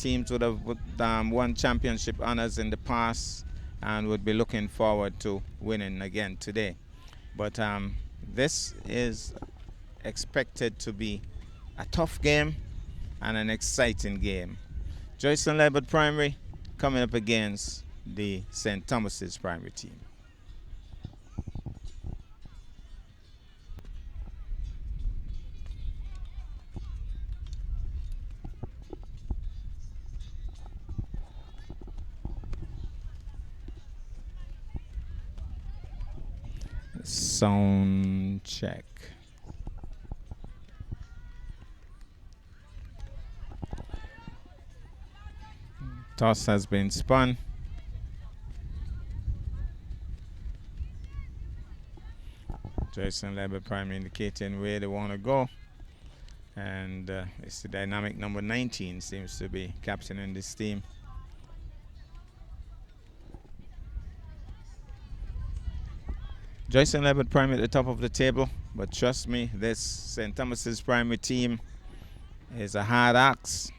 teams would have won championship honors in the past and would be looking forward to winning again today. But this is expected to be a tough game and an exciting game. Joyce and Lebert Primary coming up against the St. Thomas's Primary team. Sound check. Toss has been spun. Jason Lebert Primary indicating where they want to go. And it's the dynamic number 19 seems to be captaining this team. Joyce and Lebert Primary at the top of the table, but trust me, this St. Thomas's Primary team is a hard axe.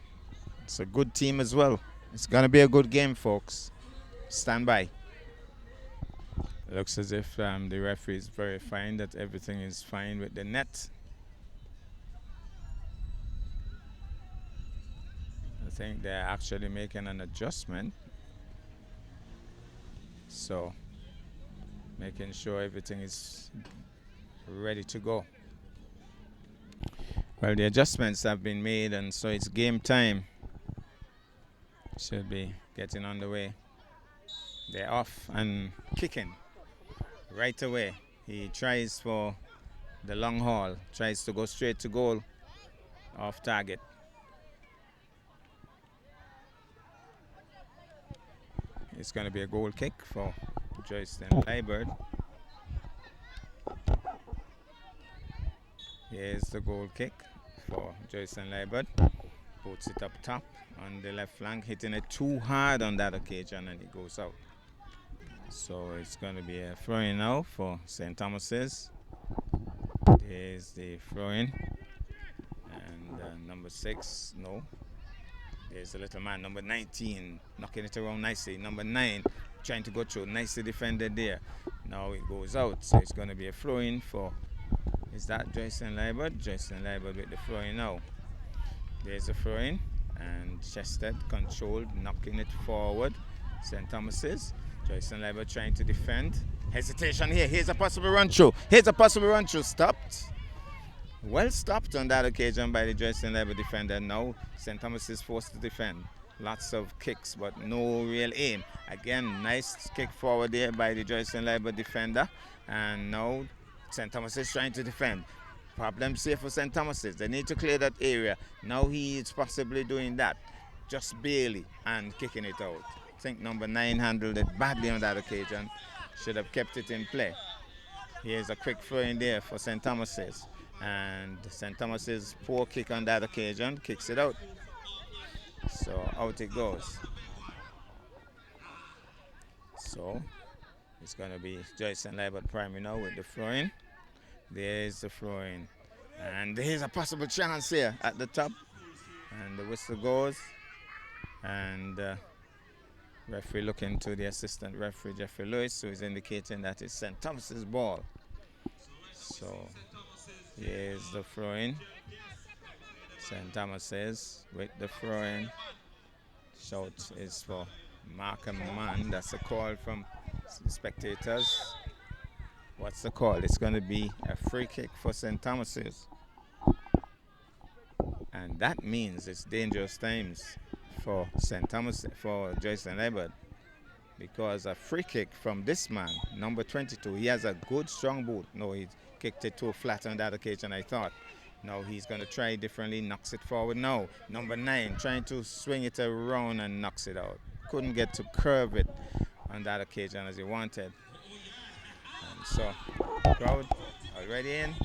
It's a good team as well. It's going to be a good game, folks. Stand by. It looks as if the referee is verifying that everything is fine with the net. I think they're actually making an adjustment. So, making sure everything is ready to go. Well, the adjustments have been made, and so it's game time. Should be getting on the way. They're off and kicking right away. He tries for the long haul, tries to go straight to goal, off target. It's going to be a goal kick for Joyce and Lebert. Here's the goal kick for Joyce and Lebert. Puts it up top on the left flank, hitting it too hard on that occasion, and it goes out. So it's going to be a throw-in now for St. Thomas's. There's the throw-in. And number 6, no. There's the little man, number 19, knocking it around nicely. Number 9, trying to go through, nicely defended there. Now it goes out, so it's going to be a throw-in for, is that Joyce and Lebert? Joyce and Lebert with the throw-in now. There's a throw-in, and Chested controlled, knocking it forward. St. Thomas's. Joyce and Lebert trying to defend. Hesitation here. Here's a possible run-through. Here's a possible run-through. Stopped. Well stopped on that occasion by the Joyce and Lebert defender. Now St. Thomas is forced to defend. Lots of kicks, but no real aim. Again, nice kick forward there by the Joyce and Lebert defender. And now St. Thomas is trying to defend. Problems here for St. Thomas's. They need to clear that area. Now he is possibly doing that, just barely, and kicking it out. I think number 9 handled it badly on that occasion. Should have kept it in play. Here's a quick throw in there for St. Thomas's. And St. Thomas's poor kick on that occasion kicks it out. So out it goes. So it's going to be Joyce and Lebert Primary now with the throw-in. There's the throw-in. And there's a possible chance here at the top. And the whistle goes. And referee looking to the assistant referee, Jeffrey Lewis, who is indicating that it's St. Thomas's ball. So here's the throw-in. St. Thomas's with the throw-in. Shout is for Markham Man. That's a call from the spectators. What's the call? It's going to be a free kick for St. Thomas's. And that means it's dangerous times for St. Thomas, for Joyce and Lebert, because a free kick from this man, number 22, he has a good strong boot. No, he kicked it too flat on that occasion, I thought. Now he's going to try differently, knocks it forward. No, number 9 trying to swing it around and knocks it out. Couldn't get to curve it on that occasion as he wanted. And so, crowd already in.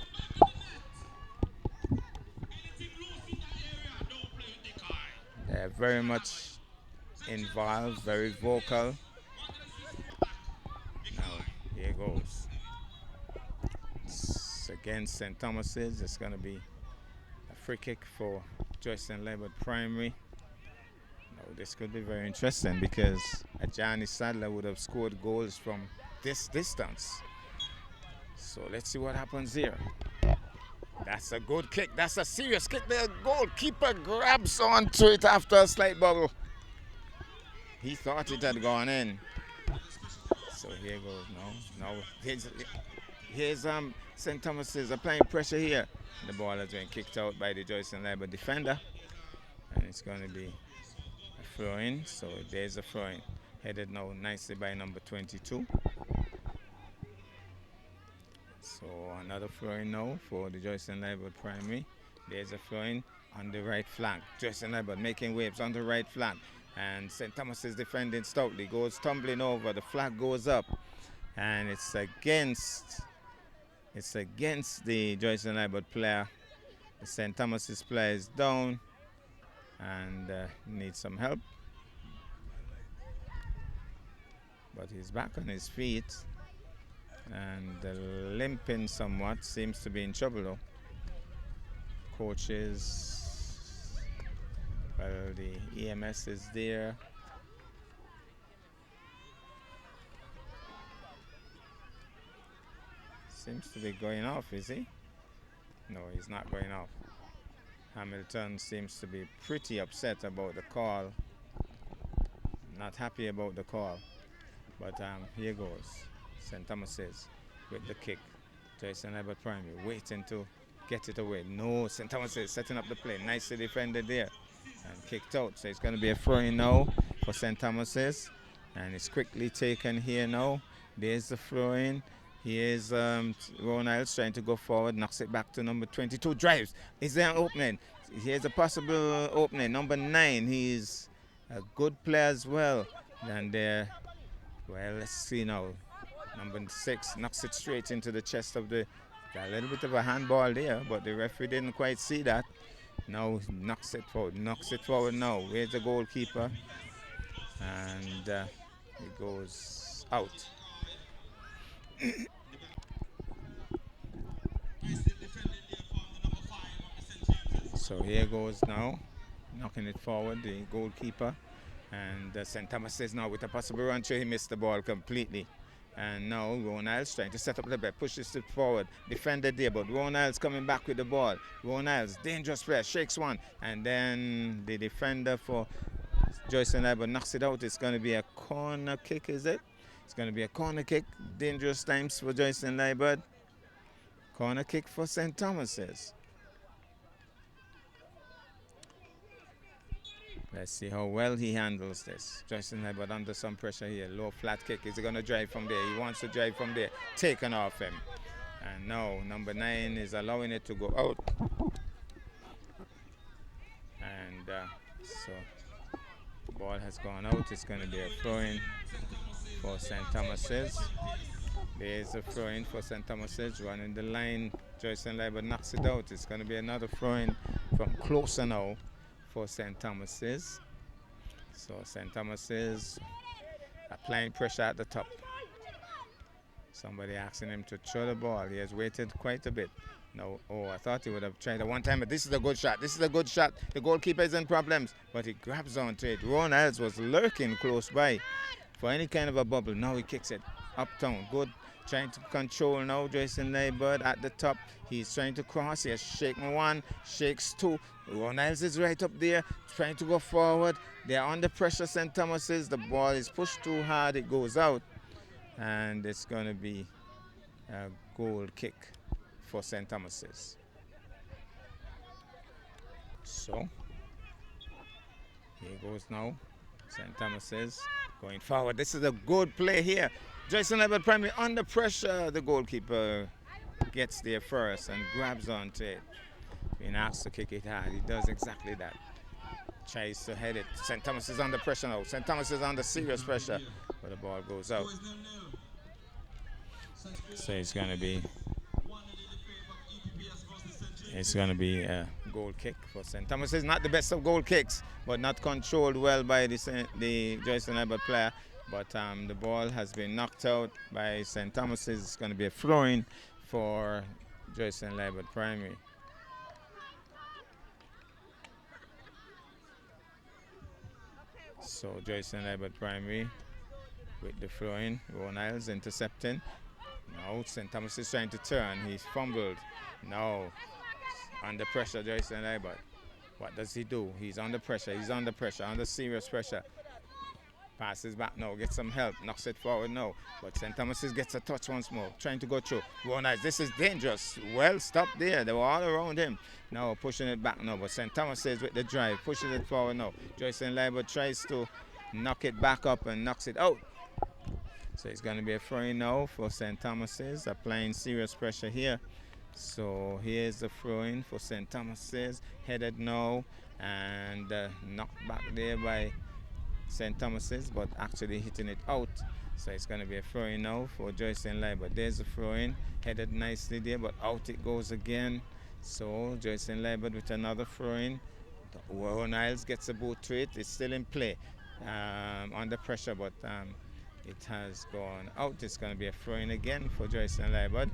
They're very much involved, very vocal. Now, here goes. It's against St. Thomas's. It's going to be a free kick for Joyce and Lebert Primary. this could be very interesting because Johnny Sadler would have scored goals from this distance. So let's see what happens here. That's a good kick. That's a serious kick. The goalkeeper grabs onto it after a slight bubble. He thought it had gone in. So here goes. No. Here's St. Thomas's applying pressure here. The ball has been kicked out by the Joycelyn Liber defender. And it's going to be a throw in. So there's a throw in. Headed now nicely by number 22. So another throw in now for the Joycelyn Liber primary. There's a throw in on the right flank. Joycelyn Liber making waves on the right flank. And St. Thomas is defending stoutly. Goes tumbling over. The flag goes up. And it's against the Joycelyn Liber player. The St. Thomas's player is down and needs some help. But he's back on his feet. And limping somewhat, seems to be in trouble though. Coaches, well, the EMS is there. Seems to be going off, is he? No, he's not going off. Hamilton seems to be pretty upset about the call. Not happy about the call. But here goes. St. Thomas's with the kick. Joycelyn Liber primary waiting to get it away. No, St. Thomas's setting up the play. Nicely defended there and kicked out. So it's going to be a throw-in now for St. Thomas's. And it's quickly taken here now. There's the throw-in. Here's Rowan Isles trying to go forward. Knocks it back to number 22. Drives. Is there an opening? Here's a possible opening. Number 9. He's a good player as well. And there, well, let's see now. Number 6 knocks it straight into the chest of the. Got a little bit of a handball there, but the referee didn't quite see that. Now knocks it forward. Knocks it forward now. Where's the goalkeeper? And it goes out. So here goes now, knocking it forward, the goalkeeper. And St. Thomas says now with a possible run through, he missed the ball completely. And now Rowan Isles trying to set up the bet, pushes it forward, defended there, but Rowan Isles coming back with the ball. Rowan Isles, dangerous player, shakes one, and then the defender for Joycelyn Liber knocks it out. It's going to be a corner kick, is it? It's going to be a corner kick. Dangerous times for Joycelyn Liber. Corner kick for St. Thomas's. Let's see how well he handles this. Joycelyn Liber under some pressure here. Low flat kick. Is he going to drive from there? He wants to drive from there. Taken off him. And now number 9 is allowing it to go out. And so the ball has gone out. It's going to be a throw-in for St. Thomas's. There's a throw-in for St. Thomas's. Running the line. Joycelyn Liber knocks it out. It's going to be another throw-in from closer now for St. Thomas's. So St. Thomas's applying pressure at the top. Somebody asking him to throw the ball. He has waited quite a bit. No, oh, I thought he would have tried a one-time, but this is a good shot. This is a good shot. The goalkeeper is in problems, but he grabs onto it. Rowan Isles was lurking close by for any kind of a bubble. Now he kicks it uptown. Good. Trying to control now, Joycelyn Liber at the top. He's trying to cross. He has shaken 1, shakes 2. Rowan Isles is right up there, trying to go forward. They're under pressure, St. Thomas's. The ball is pushed too hard. It goes out. And it's going to be a goal kick for St. Thomas's. So, here goes now. St. Thomas's going forward. This is a good play here. Joycelyn Liber primary under pressure. The goalkeeper gets there first and grabs onto it. Being asked to kick it hard. He does exactly that. Tries to head it. St. Thomas is under pressure now. St. Thomas is under serious pressure, but the ball goes out. So it's going to be a goal kick for St. Thomas. It's not the best of goal kicks, but not controlled well by the Joycelyn Liber player. But the ball has been knocked out by St. Thomas's. It's going to be a throw-in for Joycelyn Liber primary. So Joyson Libert Primary with the throw in. Rowan Isles intercepting. Now St. Thomas is trying to turn. He's fumbled. Now under pressure, Joyson Libert. What does he do? He's under pressure. He's under pressure, under serious pressure. Passes back now, gets some help, knocks it forward now. But St. Thomas's gets a touch once more, trying to go through. Rowan Isles, this is dangerous. Well, stop there. They were all around him. Now pushing it back now, but St. Thomas's with the drive, pushes it forward now. Joyson Libert tries to knock it back up and knocks it out. So it's going to be a throw-in now for St. Thomas's, applying serious pressure here. So here's the throw-in for St. Thomas's, headed now and knocked back there by St. Thomas's, but actually hitting it out. So it's going to be a throw-in now for Joyson Libert. There's the throw-in, headed nicely there, but out it goes again. So Joyson Libert with another throw-in. Rowan Isles gets a boot to it. It's still in play, under pressure, but it has gone out. It's going to be a throw-in again for Joyson Libert.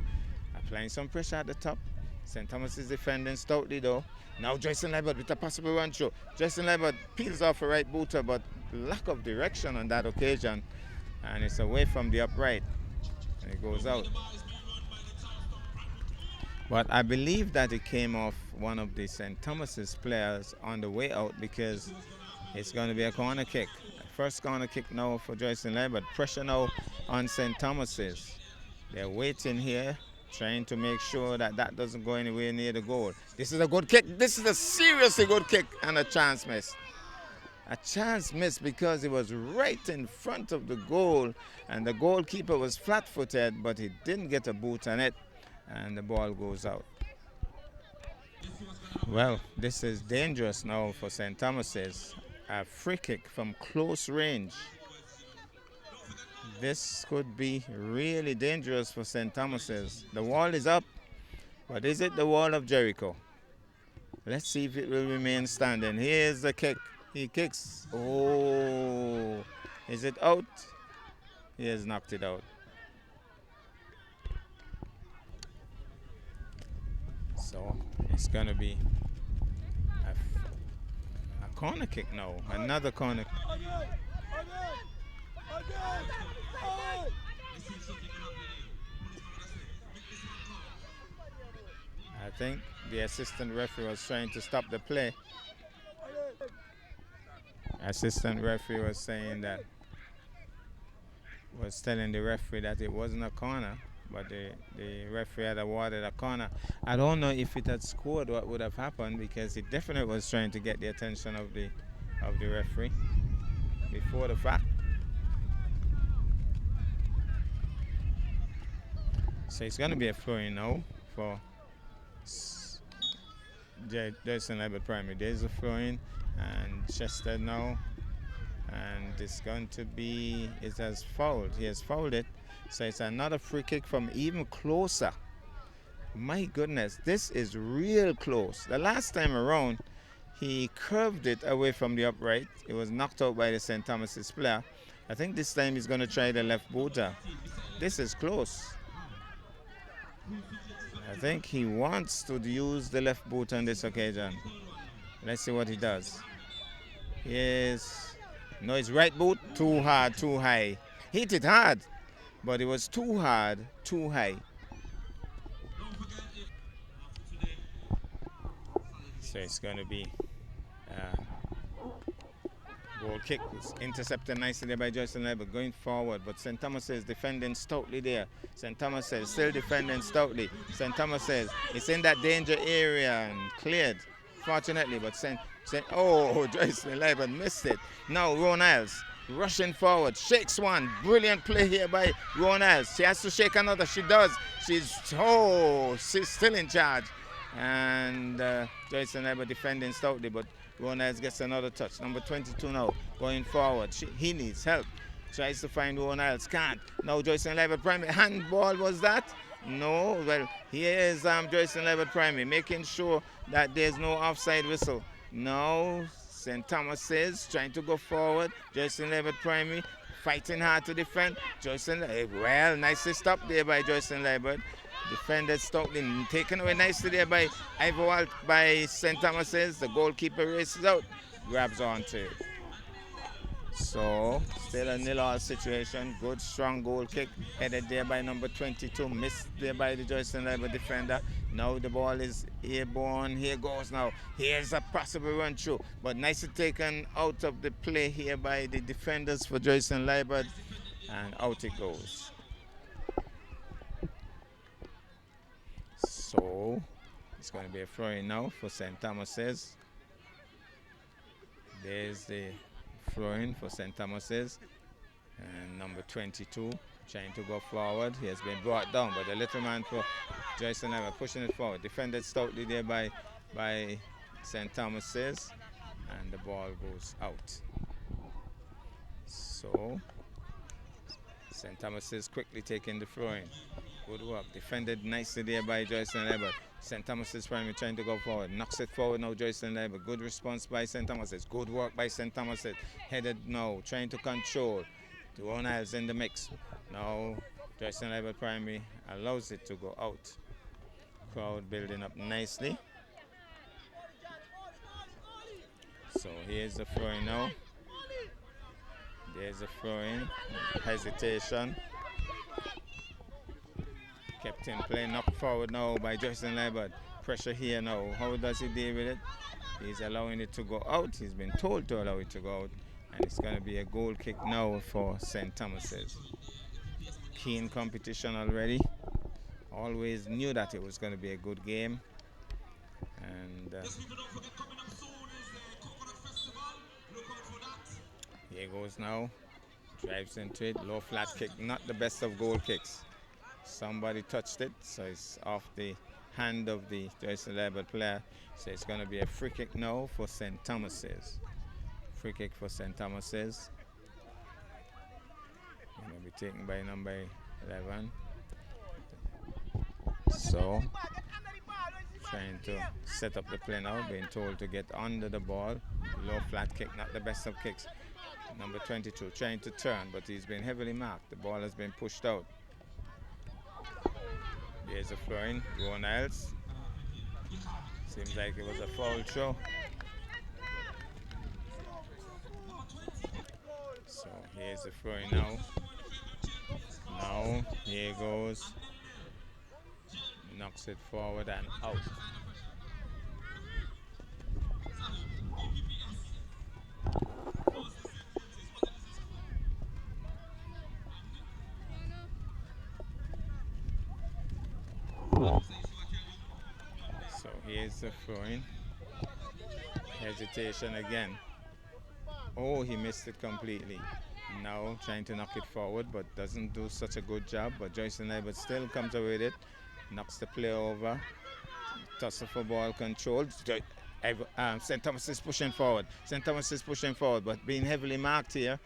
Applying some pressure at the top. St. Thomas is defending stoutly though. Now Joyson Libert with a possible run through. Joyson Libert peels off a right booter, but lack of direction on that occasion. And it's away from the upright. And it goes out. But I believe that it came off one of the St. Thomas's players on the way out, because it's going to be a corner kick. First corner kick now for Joyson Libert. Pressure now on St. Thomas's. They're waiting here, trying to make sure that that doesn't go anywhere near the goal. This is a good kick. This is a seriously good kick, and a chance miss. A chance miss because it was right in front of the goal, and the goalkeeper was flat-footed, but he didn't get a boot on it, and the ball goes out. Well, this is dangerous now for St. Thomas's. A free kick from close range. This could be really dangerous for St. Thomas's. The wall is up, but is it the wall of Jericho? Let's see if it will remain standing. Here's the kick. He kicks. Oh, is it out? He has knocked it out. So it's going to be a corner kick now. Another corner. I think the assistant referee was trying to stop the play. Assistant referee was saying that, was telling the referee that it wasn't a corner, but the referee had awarded a corner. I don't know if it had scored what would have happened, because he definitely was trying to get the attention of the referee before the fact. So it's going to be a throw-in now for Joyson Libert Primary. There's a throw-in, and Chester now, and it's going to be, it has fouled. He has fouled it. So it's another free kick from even closer. My goodness, this is real close. The last time around, he curved it away from the upright. It was knocked out by the St. Thomas's player. I think this time he's going to try the left booter. This is close. I think he wants to use the left boot on this occasion. Let's see what he does. Yes. No, his right boot, too hard, too high. Hit it hard, but it was too hard, too high. So it's going to be goal kick. It's intercepted nicely there by Joyson Libert, going forward, but St. Thomas is defending stoutly there. St. Thomas is still defending stoutly. St. Thomas says it's in that danger area and cleared, fortunately, but oh, Joyson Libert missed it. Now Rowan Isles rushing forward, shakes one. Brilliant play here by Rowan Isles. She has to shake another. She does. She's still in charge. And Joyson Libert defending stoutly, but Rowan Isles gets another touch. Number 22 now, going forward. He needs help. Tries to find Rowan Isles, can't. Now Joyson Libert Primary. Handball, was that? No. Well, here is Joyson Libert Primary, making sure that there's no offside whistle. Now St. Thomas is trying to go forward. Joyson Libert Primary fighting hard to defend. Well, nicely stopped there by Joyson Libert. Defended stoutly, taken away nicely there by Iverwalt by St. Thomas's. The goalkeeper races out, grabs onto it. So, still a nil-all situation. Good, strong goal kick. Headed there by number 22. Missed there by the Joyson Leber defender. Now the ball is airborne. Here goes now. Here's a possible run through. But nicely taken out of the play here by the defenders for Joyson Leber. And out it goes. So, it's going to be a throw-in now for St. Thomas's. There's the throw-in for St. Thomas's. And number 22 trying to go forward. He has been brought down, but the little man for Joyson Leber pushing it forward. Defended stoutly there by St. Thomas's. And the ball goes out. So, St. Thomas's quickly taking the throw-in. Good work. Defended nicely there by Joyson Leber. St. Thomas's primary trying to go forward. Knocks it forward now, Joyson Leber. Good response by St. Thomas's. Good work by St. Thomas's. Headed now, trying to control. Dwayne Isles in the mix. Now, Joyson Leber primary allows it to go out. Crowd building up nicely. So here's the throw-in now. There's a throw-in. Hesitation. Kept in play, knocked forward now by Joyson Leber. Pressure here now. How does he deal with it? He's allowing it to go out. He's been told to allow it to go out. And it's going to be a goal kick now for St. Thomas's. Keen competition already. Always knew that it was going to be a good game. And here goes now. Drives into it. Low flat kick. Not the best of goal kicks. Somebody touched it, so it's off the hand of the Joyson Leber player. So it's going to be a free kick now for St. Thomas's. Free kick for St. Thomas's. Going to be taken by number 11. So, trying to set up the play now, being told to get under the ball. Low flat kick, not the best of kicks. Number 22 trying to turn, but he's been heavily marked. The ball has been pushed out. There's a throw-in, Dwayne Isles. Seems like it was a foul throw. So here's the throw-in now. Now, here goes. Knocks it forward and out. So here's the throw-in. Hesitation again. Oh, he missed it completely. Now trying to knock it forward, but doesn't do such a good job. But Joyson Leber still comes away with it. Knocks the play over. Tussle for ball control. St. Thomas is pushing forward. St. Thomas is pushing forward, but being heavily marked here.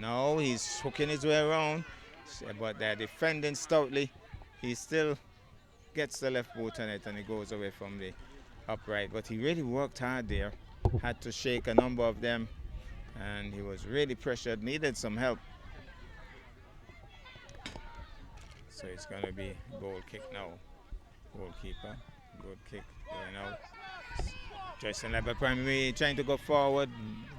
Now he's hooking his way around. But they're defending stoutly. He still gets the left boot on it and he goes away from the upright. But he really worked hard there. Had to shake a number of them. And he was really pressured, needed some help. So it's going to be goal kick now. Goalkeeper, good kick going out. Joyson Leber primary trying to go forward.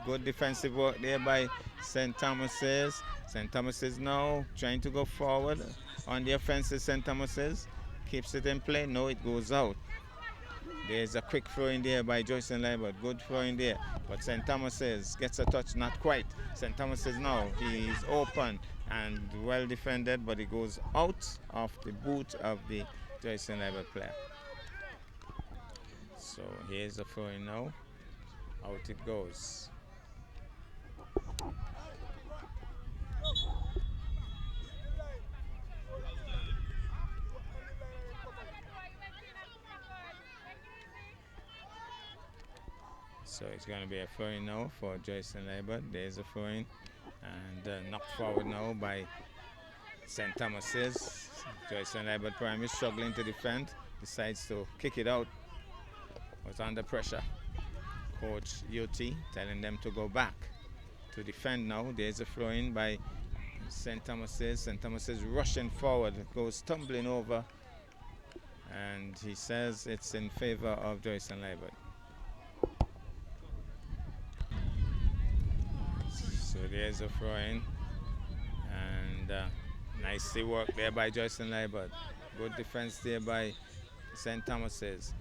Good defensive work there by St. Thomas's. St. Thomas's now trying to go forward on the offensive. St. Thomas's keeps it in play. No, it goes out. There's a quick throw in there by Joyson Leber. Good throw in there. But St. Thomas's gets a touch, not quite. St. Thomas's now, he's open and well defended, but it goes out of the boot of the Joyson Leber player. So here's the throw in now. Out it goes. So it's going to be a throw-in now for Joyson Leber. There's a throw-in. And knocked forward now by St. Thomas's. Joyson Leber primary struggling to defend. Decides to kick it out. Was under pressure. Coach UT telling them to go back to defend now. There's a throw-in by St. Thomas's. St. Thomas's rushing forward. Goes tumbling over. And he says it's in favor of Joyson Leber. So there's a throw in. And nicely worked there by Joyson Liebert. Good defense there by St. Thomas's.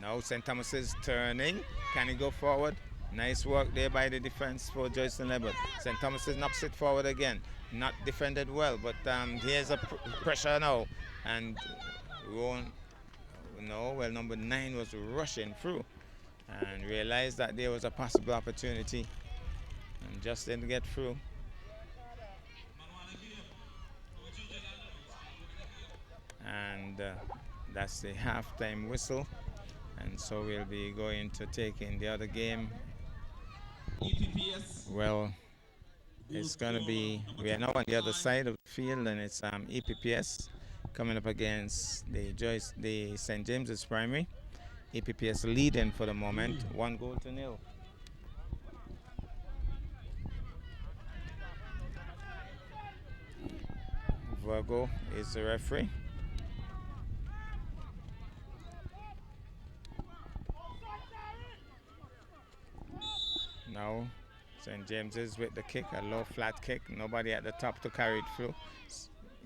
Now St. Thomas is turning. Can he go forward? Nice work there by the defense for Joyson Liebert. St. Thomas's knocks it forward again. Not defended well, but here's a pressure now. And number 9 was rushing through and realized that there was a possible opportunity and just didn't get through. And that's the halftime whistle, and so we'll be going to take in the other game. Well, it's going to be, we are now on the other side of the field, and it's EPPS coming up against the St. James's Primary. EPPS leading for the moment, 1-0. Virgo is the referee. Now St. James's with the kick, a low flat kick, nobody at the top to carry it through.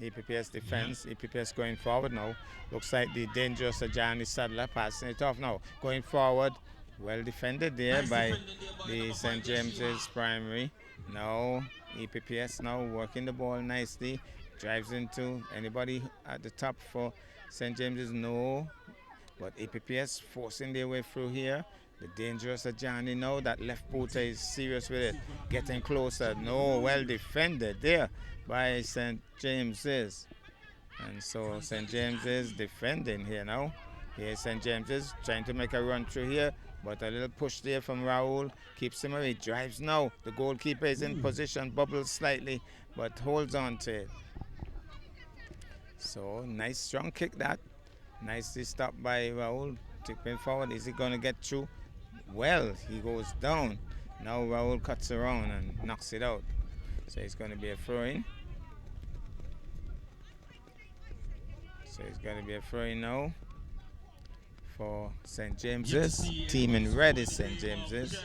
EPPS defense, EPPS going forward now. Looks like the dangerous Ajani Sadler passing it off now. Going forward, well defended there by the St. James's Primary. Now EPPS now working the ball nicely. Drives into anybody at the top for St. James's, no. But EPPS forcing their way through here. The dangerous Ajani now, that left footer is serious with it. Getting closer, no, well defended there by St. James's. And so St. James's defending here now. Here's St. James's trying to make a run through here, but a little push there from Raoul. Keeps him away, drives now. The goalkeeper is in position, bubbles slightly, but holds on to it. So nice strong kick that. Nicely stopped by Raoul. Tipping forward, is he going to get through? Well, he goes down. Now Raoul cuts around and knocks it out. So it's going to be a throw-in. So it's going to be a throw-in now for St. James's. Team in red is St. James's.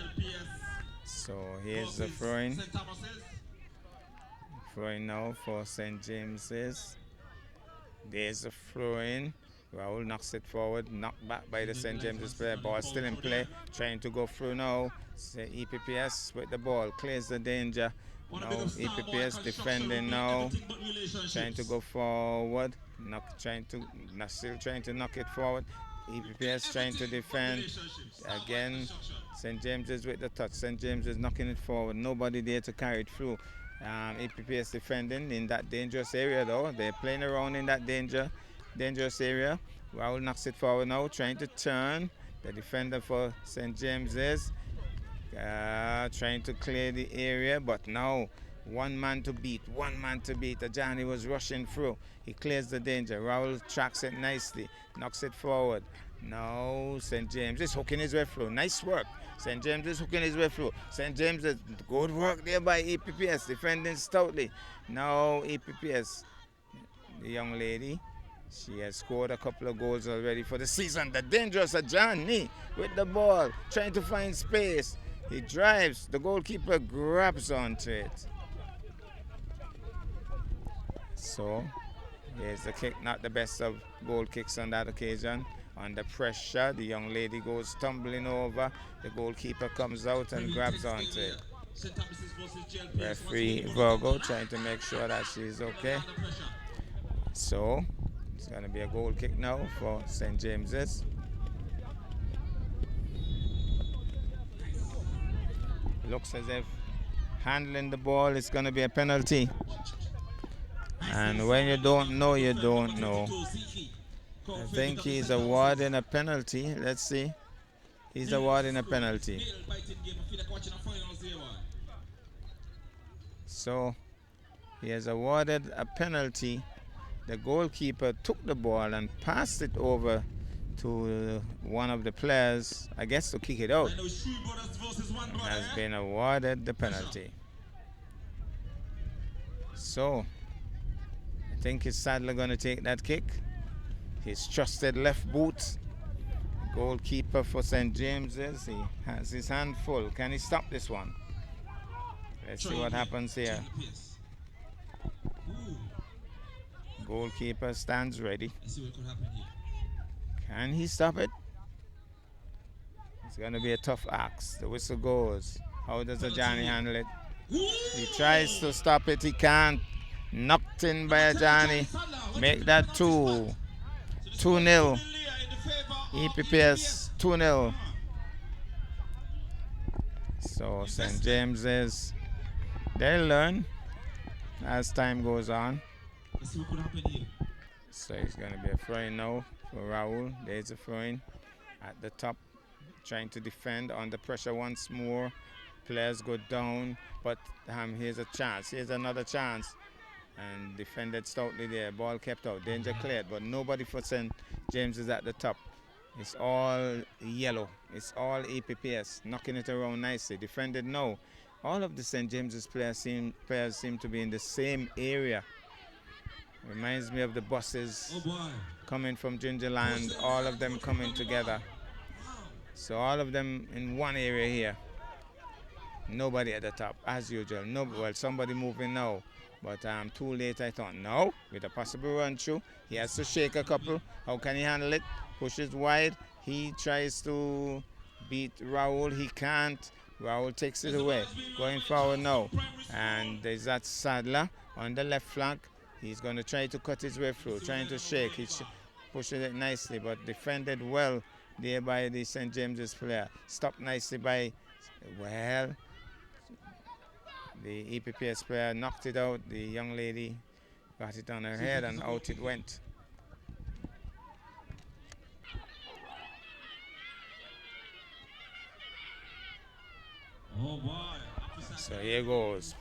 So here's the throw-in. Throw-in now for St. James's. There's a throw-in. Raoul knocks it forward, knocked back by the St. James's player. Ball still in play, trying to go through now. EPPS with the ball, clears the danger. Now EPPS defending now, trying to go forward, still trying to knock it forward. EPPS trying to defend. Again, St. James's with the touch. St. James is knocking it forward. Nobody there to carry it through. EPPS defending in that dangerous area though. They're playing around in that dangerous area. Raoul knocks it forward now, trying to turn. The defender for St. James's trying to clear the area, but now one man to beat. Ajani was rushing through. He clears the danger. Raoul tracks it nicely, knocks it forward. Now St. James is hooking his way through. Nice work. St. James is hooking his way through. St. James is good work there by EPPS, defending stoutly. Now EPPS, the young lady, she has scored a couple of goals already for the season. The dangerous Ajani with the ball, trying to find space. He drives, the goalkeeper grabs onto it. So, here's the kick, not the best of goal kicks on that occasion. Under pressure, the young lady goes tumbling over. The goalkeeper comes out and grabs onto it. Referee Virgo trying to make sure that she's okay. So, it's going to be a goal kick now for St. James's. Looks as if handling the ball is going to be a penalty. And when you don't know, you don't know. I think he's awarding a penalty. Let's see. He's awarding a penalty. So, he has awarded a penalty. The goalkeeper took the ball and passed it over to one of the players, I guess to kick it out, and has been awarded the penalty. So, I think is Sadler going to take that kick. His trusted left boot. Goalkeeper for St. James's, he has his hand full. Can he stop this one? Let's see what happens here. Goalkeeper stands ready. Let's see what could happen here. Can he stop it? It's going to be a tough axe. The whistle goes. How does Ajani handle it? He tries to stop it. He can't. Knocked in by Ajani. Make that 2. 2-0. EPPS 2-0. So St. James's, they'll learn as time goes on. Let's see what could happen here. So it's going to be a throw-in now for Raul. There's a throw-in at the top, trying to defend under pressure once more. Players go down, but here's a chance. Here's another chance. And defended stoutly there. Ball kept out. Danger cleared, but nobody for St. James is at the top. It's all yellow. It's all EPPS. Knocking it around nicely. Defended no. All of the St. James's players seem to be in the same area. Reminds me of the buses coming from Gingerland. All of them coming together. So all of them in one area here. Nobody at the top, as usual. No, well, somebody moving now. But too late, I thought. No, with a possible run through. He has to shake a couple. How can he handle it? Pushes wide. He tries to beat Raul. He can't. Raul takes it away. Going forward now. And there's that Sadler on the left flank. He's going to try to cut his way through. Trying to shake. He's pushing it nicely, but defended well there by the St. James's player. Stopped nicely by, well, the EPPS player knocked it out. The young lady got it on her head and out it went. Oh boy. So here goes.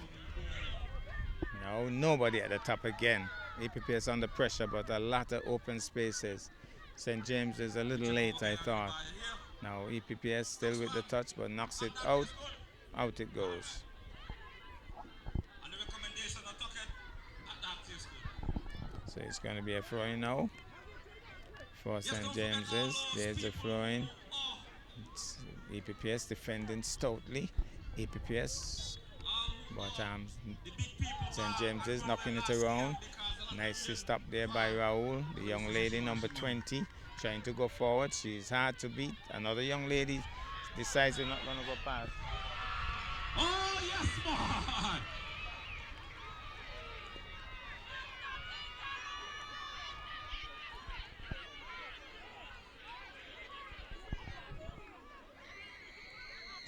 Now nobody at the top again. EPPS under pressure, but a lot of open spaces. St. James is a little late, I thought. Now EPPS still with the touch, but knocks it out. Out it goes. So it's going to be a throw-in now for St. James's. There's a throw-in. EPPS defending stoutly. EPPS, but St. James's knocking it around. Nicely stopped there by Raul. The young lady, number 20, trying to go forward. She's hard to beat. Another young lady decides we're not going to go past. Oh, yes, man!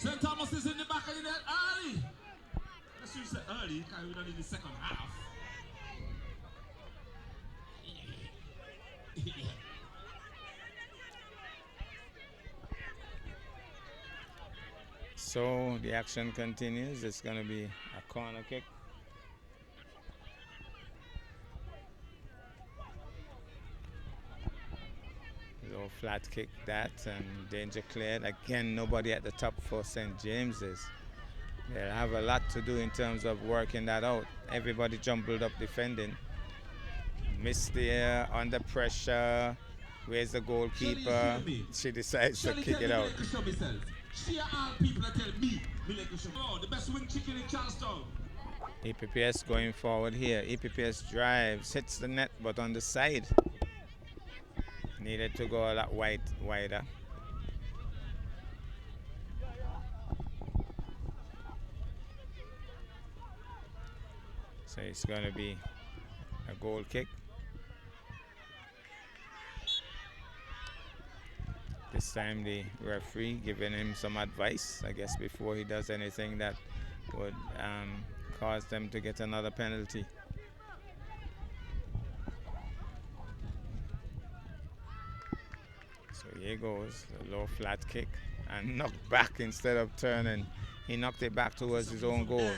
St. Thomas is in the back of the net early. Let's use it early, because we're not in the second half. So the action continues. It's going to be a corner kick. Low flat kick that, and danger cleared. Again, nobody at the top for St. James's. They'll have a lot to do in terms of working that out. Everybody jumbled up defending. Missed there, under pressure. Where's the goalkeeper? She decides to kick it out. EPPS going forward here. EPPS drives, hits the net, but on the side. Needed to go a lot wider. So it's going to be a goal kick. This time the referee giving him some advice, I guess, before he does anything that would cause them to get another penalty. So here goes a low flat kick and knocked back instead of turning. He knocked it back towards his own goal.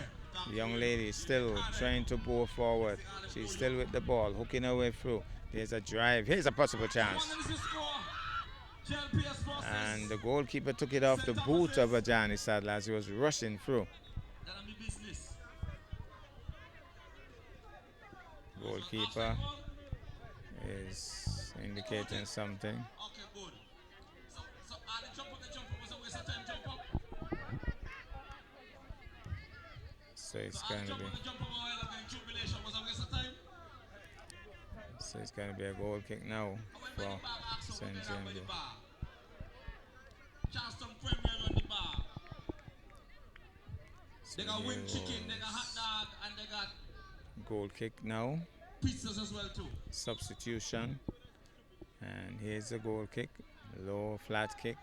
The young lady is still trying to bore forward. She's still with the ball, hooking her way through. There's a drive. Here's a possible chance. And the goalkeeper took it off the boot of Ajani Sadler as he was rushing through. Goalkeeper is indicating something. So it's going to be. So it's going to be a goal kick now for St. James. They got wing chicken, they got hot dog, and they got goal kick now. pizzas as well too. Substitution. And here's a goal kick. Low flat kick.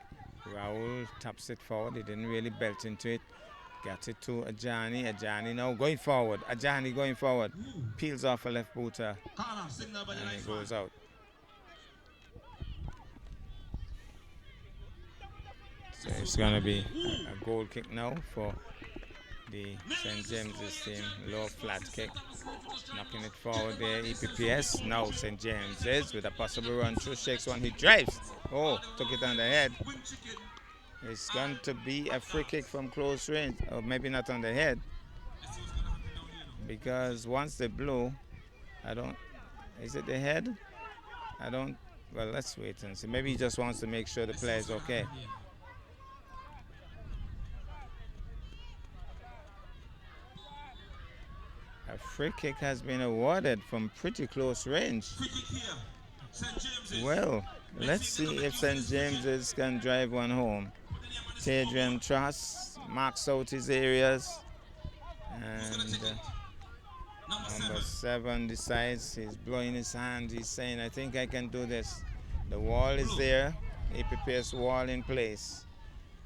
Raul taps it forward. He didn't really belt into it. Got it to Ajani. Ajani now going forward. Ajani going forward. Peels off a left booter. And it goes out. So it's going to be a goal kick now for the St. James's team. Low flat kick. Knocking it forward there. EPPS. Now St. James's with a possible run through. Shakes one. He drives. Oh, took it on the head. It's going to be a free kick from close range. Or maybe not on the head. Because once they blow, I don't. Is it the head? I don't. Well, let's wait and see. Maybe he just wants to make sure the player is okay. A free kick has been awarded from pretty close range. Well, let's see if St. James's can drive one home. Adrian Truss marks out his areas. And number 7 decides, he's blowing his hand. He's saying, I think I can do this. The wall is there. APPS wall in place.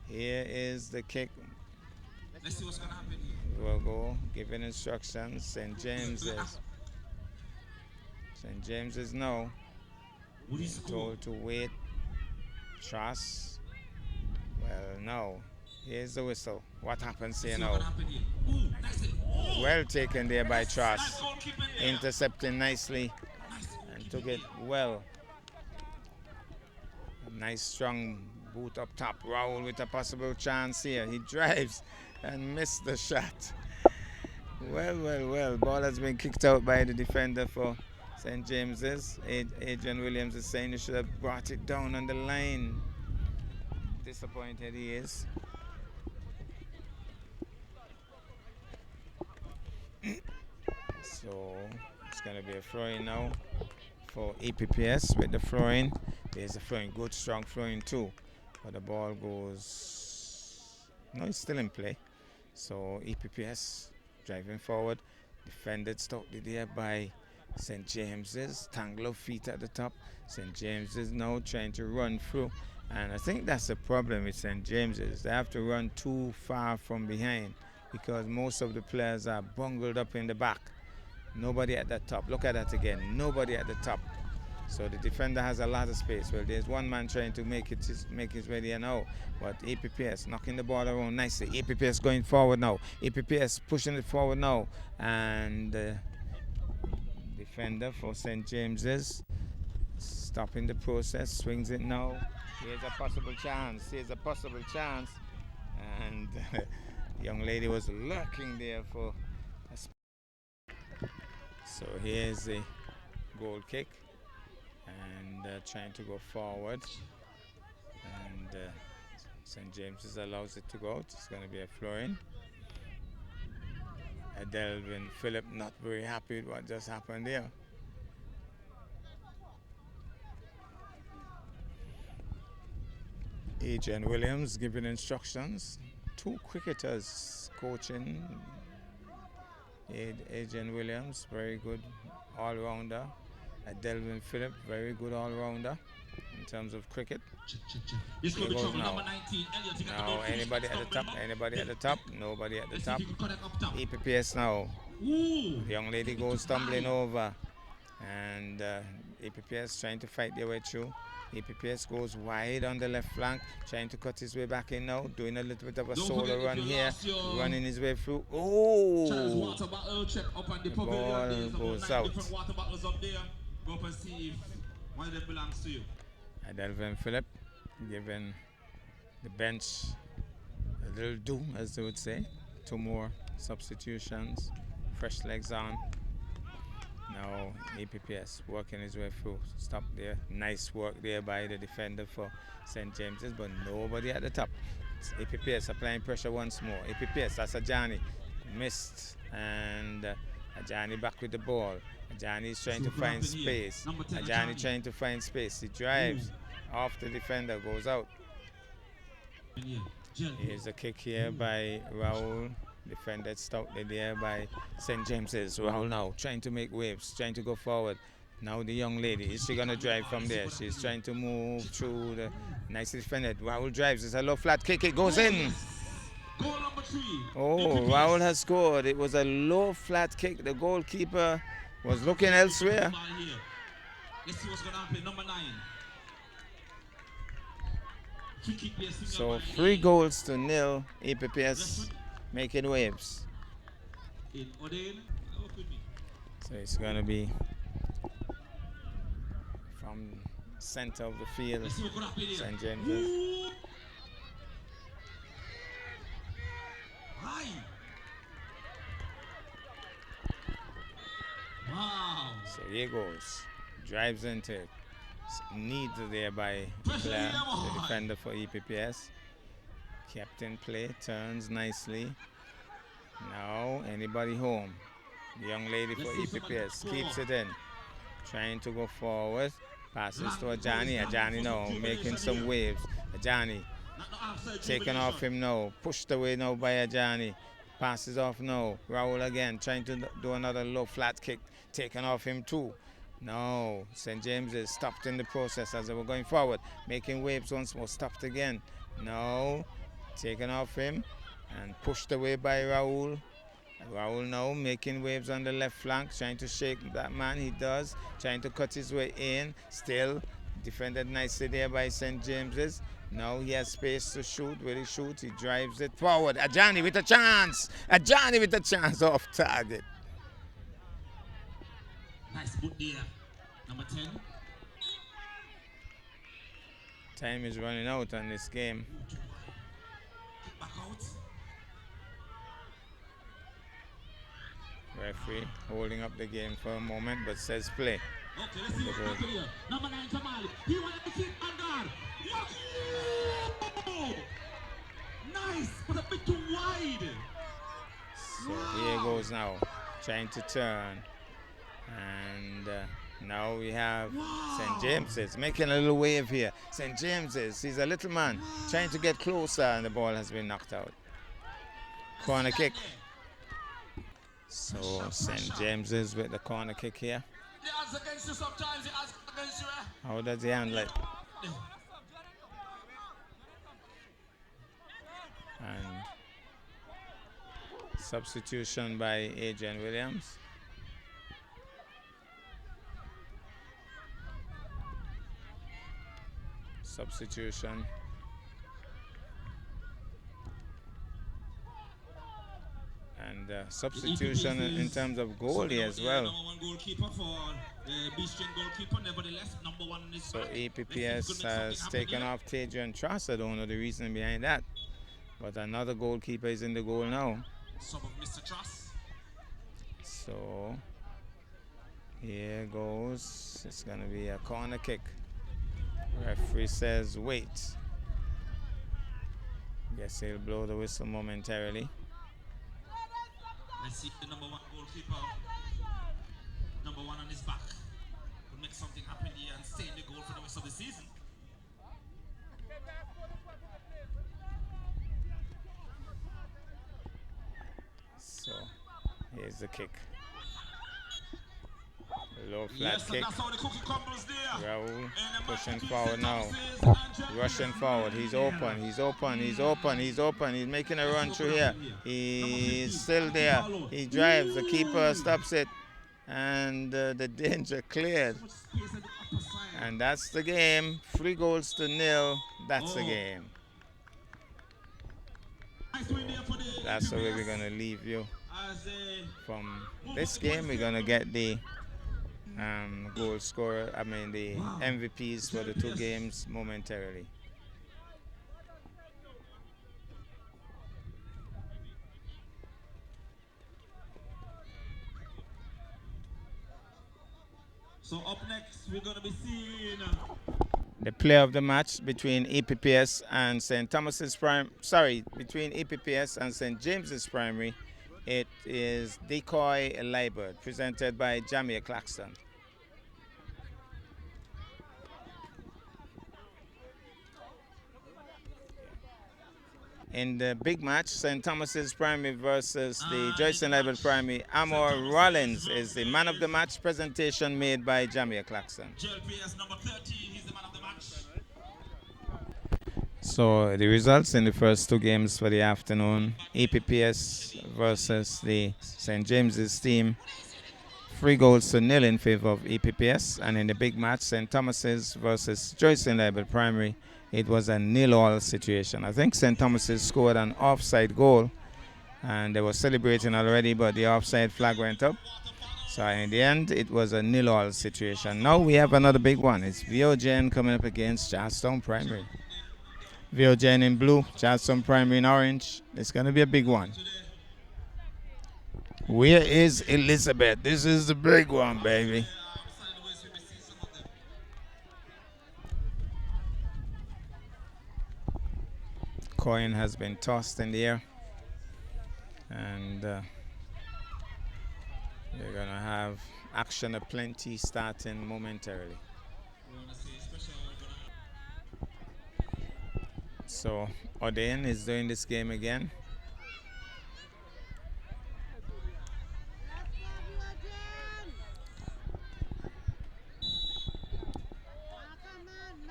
Here is the kick. Let's see what's going to happen here. Will go, giving instructions. St. James's. St. James's now told to wait. Truss. Well, no. Here's the whistle. What happens here now? Well taken there by Truss. Intercepting nicely and took it well. A nice strong boot up top. Raul with a possible chance here. He drives and missed the shot. Well. Ball has been kicked out by the defender for St. James's. Adrian Williams is saying he should have brought it down on the line. Disappointed he is. So it's going to be a throw-in now for APPS with the throw-in. There's a throw-in, good strong throw-in too. But the ball goes, no, it's still in play. So APPS driving forward, defended stoutly there by St. James's. Tangle of feet at the top. St. James's now trying to run through. And I think that's the problem with St. James's. They have to run too far from behind because most of the players are bungled up in the back. Nobody at the top. Look at that again. Nobody at the top. So the defender has a lot of space. Well, there's one man trying to make his way there now. But APPS knocking the ball around nicely. APPS going forward now. APPS pushing it forward now. And defender for St. James's stopping the process. Swings it now. Here's a possible chance. And the young lady was lurking there for a so here's the goal kick. And trying to go forward. And St. James's allows it to go out. It's going to be a throw-in. Delvin Phillip not very happy with what just happened there. Adrian Williams giving instructions. 2 cricketers coaching. Adrian Williams, very good all-rounder. Delvin Phillip, very good all-rounder in terms of cricket. This will be trouble now. number 19. Elliot, Now anybody at the top, nobody at the top. APPS now. Ooh. The young lady goes tumbling over. And APPS trying to fight their way through. APPS goes wide on the left flank, trying to cut his way back in now, doing a little bit of a solo run here, running his way through. Oh! Water bottle, check up on the ball goes out. Different water bottles up there. Go up and see if one of them belongs to you. Delvin Phillip giving the bench a little do, as they would say. 2 more substitutions, fresh legs on. Now APPS working his way through. Stop there. Nice work there by the defender for St. James's, but nobody at the top. It's APPS applying pressure once more. APPS, that's Ajani. Missed And Ajani back with the ball. Ajani is trying So to what find happened here? space. Number 10, Ajani Ajani. trying to find space. He drives off the defender, goes out. Here's a kick here by Raul. Defended stoutly there by St. James's. Raul now trying to make waves, trying to go forward. Now the young lady, is she going to drive from there? She's trying to move through the nicely defended. Raul drives. It's a low flat kick. It goes in. Goal number 3. Oh, Raul has scored. It was a low flat kick. The goalkeeper was looking elsewhere. Let's see what's going to happen. Number 9. So 3-0 EPPS making waves. So it's going to be from center of the field, St. James's. Wow. So here goes. Drives into it. Needs there by Claire, the defender for EPPS. Kept in play, turns nicely. Now anybody home. The young lady for EPPS keeps it in. Trying to go forward. Passes to Ajani. Ajani now making some waves. Ajani taken off him now. Pushed away now by Ajani. Passes off now. Raul again trying to do another low flat kick. Taken off him too. No, St. James is stopped in the process as they were going forward. Making waves once more, stopped again. No, taken off him and pushed away by Raul. Raul now making waves on the left flank, trying to shake that man, he does. Trying to cut his way in, still defended nicely there by St. James's. Now he has space to shoot. Will he shoot? He drives it forward. Ajani with a chance. Ajani with a chance off target. Nice boot there. Number 10. Time is running out on this game. Kick back out. Referee holding up the game for a moment, but says play. Okay, let's see what's happening here. Number 9, Jamal. He wanted to keep under. Yahoo! Nice, but a bit too wide. So here goes now, trying to turn. And now we have St. James's making a little wave here. St. James's, he's a little man, trying to get closer, and the ball has been knocked out. Corner kick. So St. James's with the corner kick here. How does he handle it? And substitution by Adrian Williams. Substitution. And substitution in terms of goalie as well. So EPPS has taken off Tadrian Truss. I don't know the reason behind that. But another goalkeeper is in the goal now. So here goes. It's going to be a corner kick. Referee says wait. Guess he'll blow the whistle momentarily. Let's see the number 1 goalkeeper. Number 1 on his back. Will make something happen here and stay in the goal for the rest of the season. So here's the kick. Low flat kick. Raul pushing forward now. Rushing forward. He's open. He's open. He's open. He's open. He's making a run through here. He's still there. He drives. The keeper stops it. And the danger cleared. And that's the game. 3-0. That's the game. That's the way we're going to leave you. From this game, we're going to get the goal scorer, the MVPs for the 2 games momentarily. So up next, we're going to be seeing the player of the match between EPPS and St. Thomas's between EPPS and St. James's Primary It is Decoy Liebert, presented by Jamie Claxton. In the big match, St. Thomas's Primary versus the Joyson Liebert Primary, Amor Rollins is the man of the match. Presentation made by Jamie Claxton. JLPS number 13, he's the man of the match. So the results in the first two games for the afternoon: EPPS versus the St. James's team, 3 goals to 0 in favor of EPPS. And in the big match, St. Thomas's versus Joyson Liebert Primary, it was a 0-all situation. I think St. Thomas's scored an offside goal, and they were celebrating already, but the offside flag went up. So in the end, it was a 0-all situation. Now we have another big one. It's VOGN coming up against Charlestown Primary. VOGN in blue, Charlestown Primary in orange. It's going to be a big one. Where is Elizabeth? This is the big one, baby. Coin has been tossed in the air, and they're going to have action aplenty starting momentarily. So Odean is doing this game again.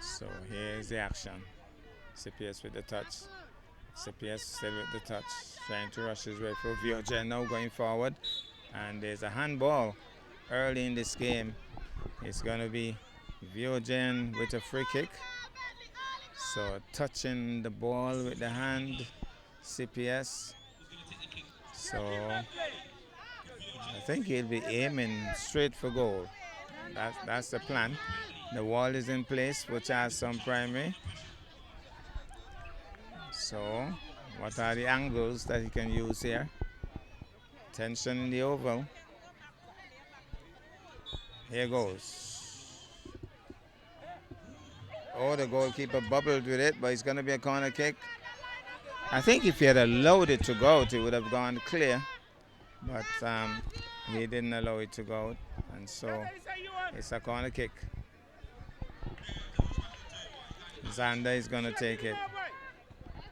So here's the action. CPS with the touch. CPS still with the touch, trying to rush his way through. VOGN now going forward, and there's a handball early in this game. It's going to be VOGN with a free kick. So touching the ball with the hand, CPS. So I think he'll be aiming straight for goal. That's the plan. The wall is in place for Charlestown Primary. So what are the angles that he can use here? Tension in the oval. Here goes. Oh, the goalkeeper bubbled with it, but it's going to be a corner kick. I think if he had allowed it to go out, it would have gone clear. But he didn't allow it to go out, and so it's a corner kick. Zander is going to take it.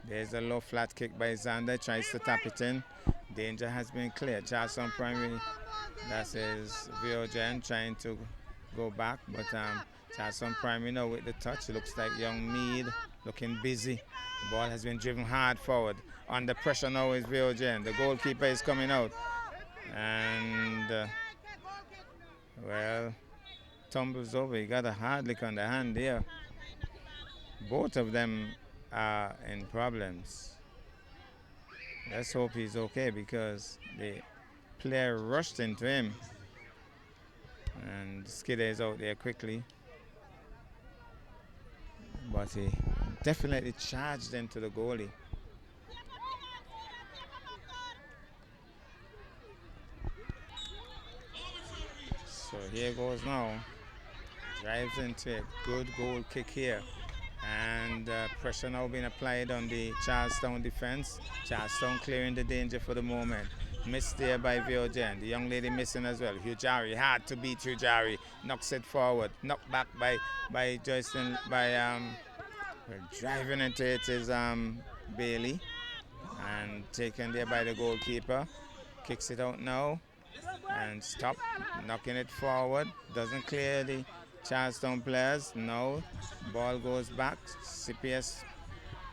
There's a low flat kick by Zander, tries to tap it in. Danger has been cleared. Charlestown Primary, that is VOGN trying to go back, but Charlestown Primary now with the touch. It looks like young Mead looking busy. The ball has been driven hard forward. Under pressure now is VOGN. The goalkeeper is coming out. And, well, tumbles over. He got a hard lick on the hand there. Both of them are in problems. Let's hope he's okay, because the player rushed into him. And Skidder is out there quickly. But he definitely charged into the goalie. So here goes now. Drives into it. Good goal kick here. And pressure now being applied on the Charlestown defense. Charlestown clearing the danger for the moment. Missed there by VOGN. The young lady missing as well. Hujari, hard to beat Hujari. Knocks it forward. Knocked back by Joyson, driving into it is Bailey. And taken there by the goalkeeper. Kicks it out now. And stop. Knocking it forward. Doesn't clear the Charlestown players. No. Ball goes back. CPS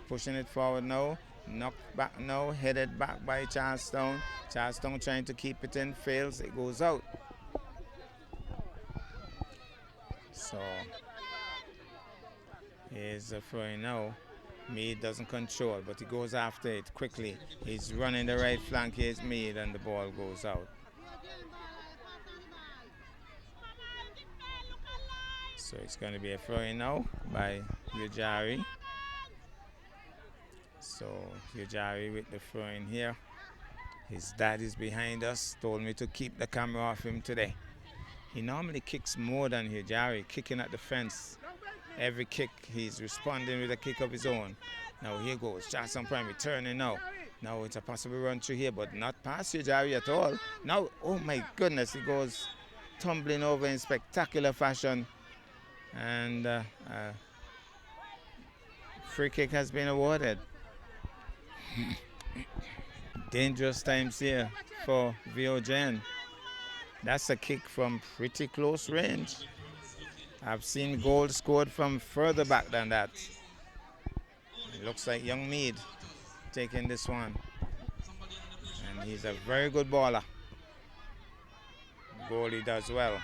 pushing it forward now. Knocked back now. Headed back by Charlestown. Charlestown trying to keep it in. Fails. It goes out. So here's a throw now. Mead doesn't control, but he goes after it quickly. He's running the right flank. Here's Mead, and the ball goes out. So it's going to be a throw-in now by Hujari. So Hujari with the throw-in here. His dad is behind us. Told me to keep the camera off him today. He normally kicks more than Hujari, kicking at the fence. Every kick, he's responding with a kick of his own. Now here goes Charlestown Primary turning now. Now it's a possible run through here, but not past Ujari at all. Now, oh my goodness, he goes tumbling over in spectacular fashion. And free kick has been awarded. Dangerous times here for Viogen. That's a kick from pretty close range. I've seen goals scored from further back than that. It looks like Young Mead taking this one. And he's a very good baller. Goalie does well.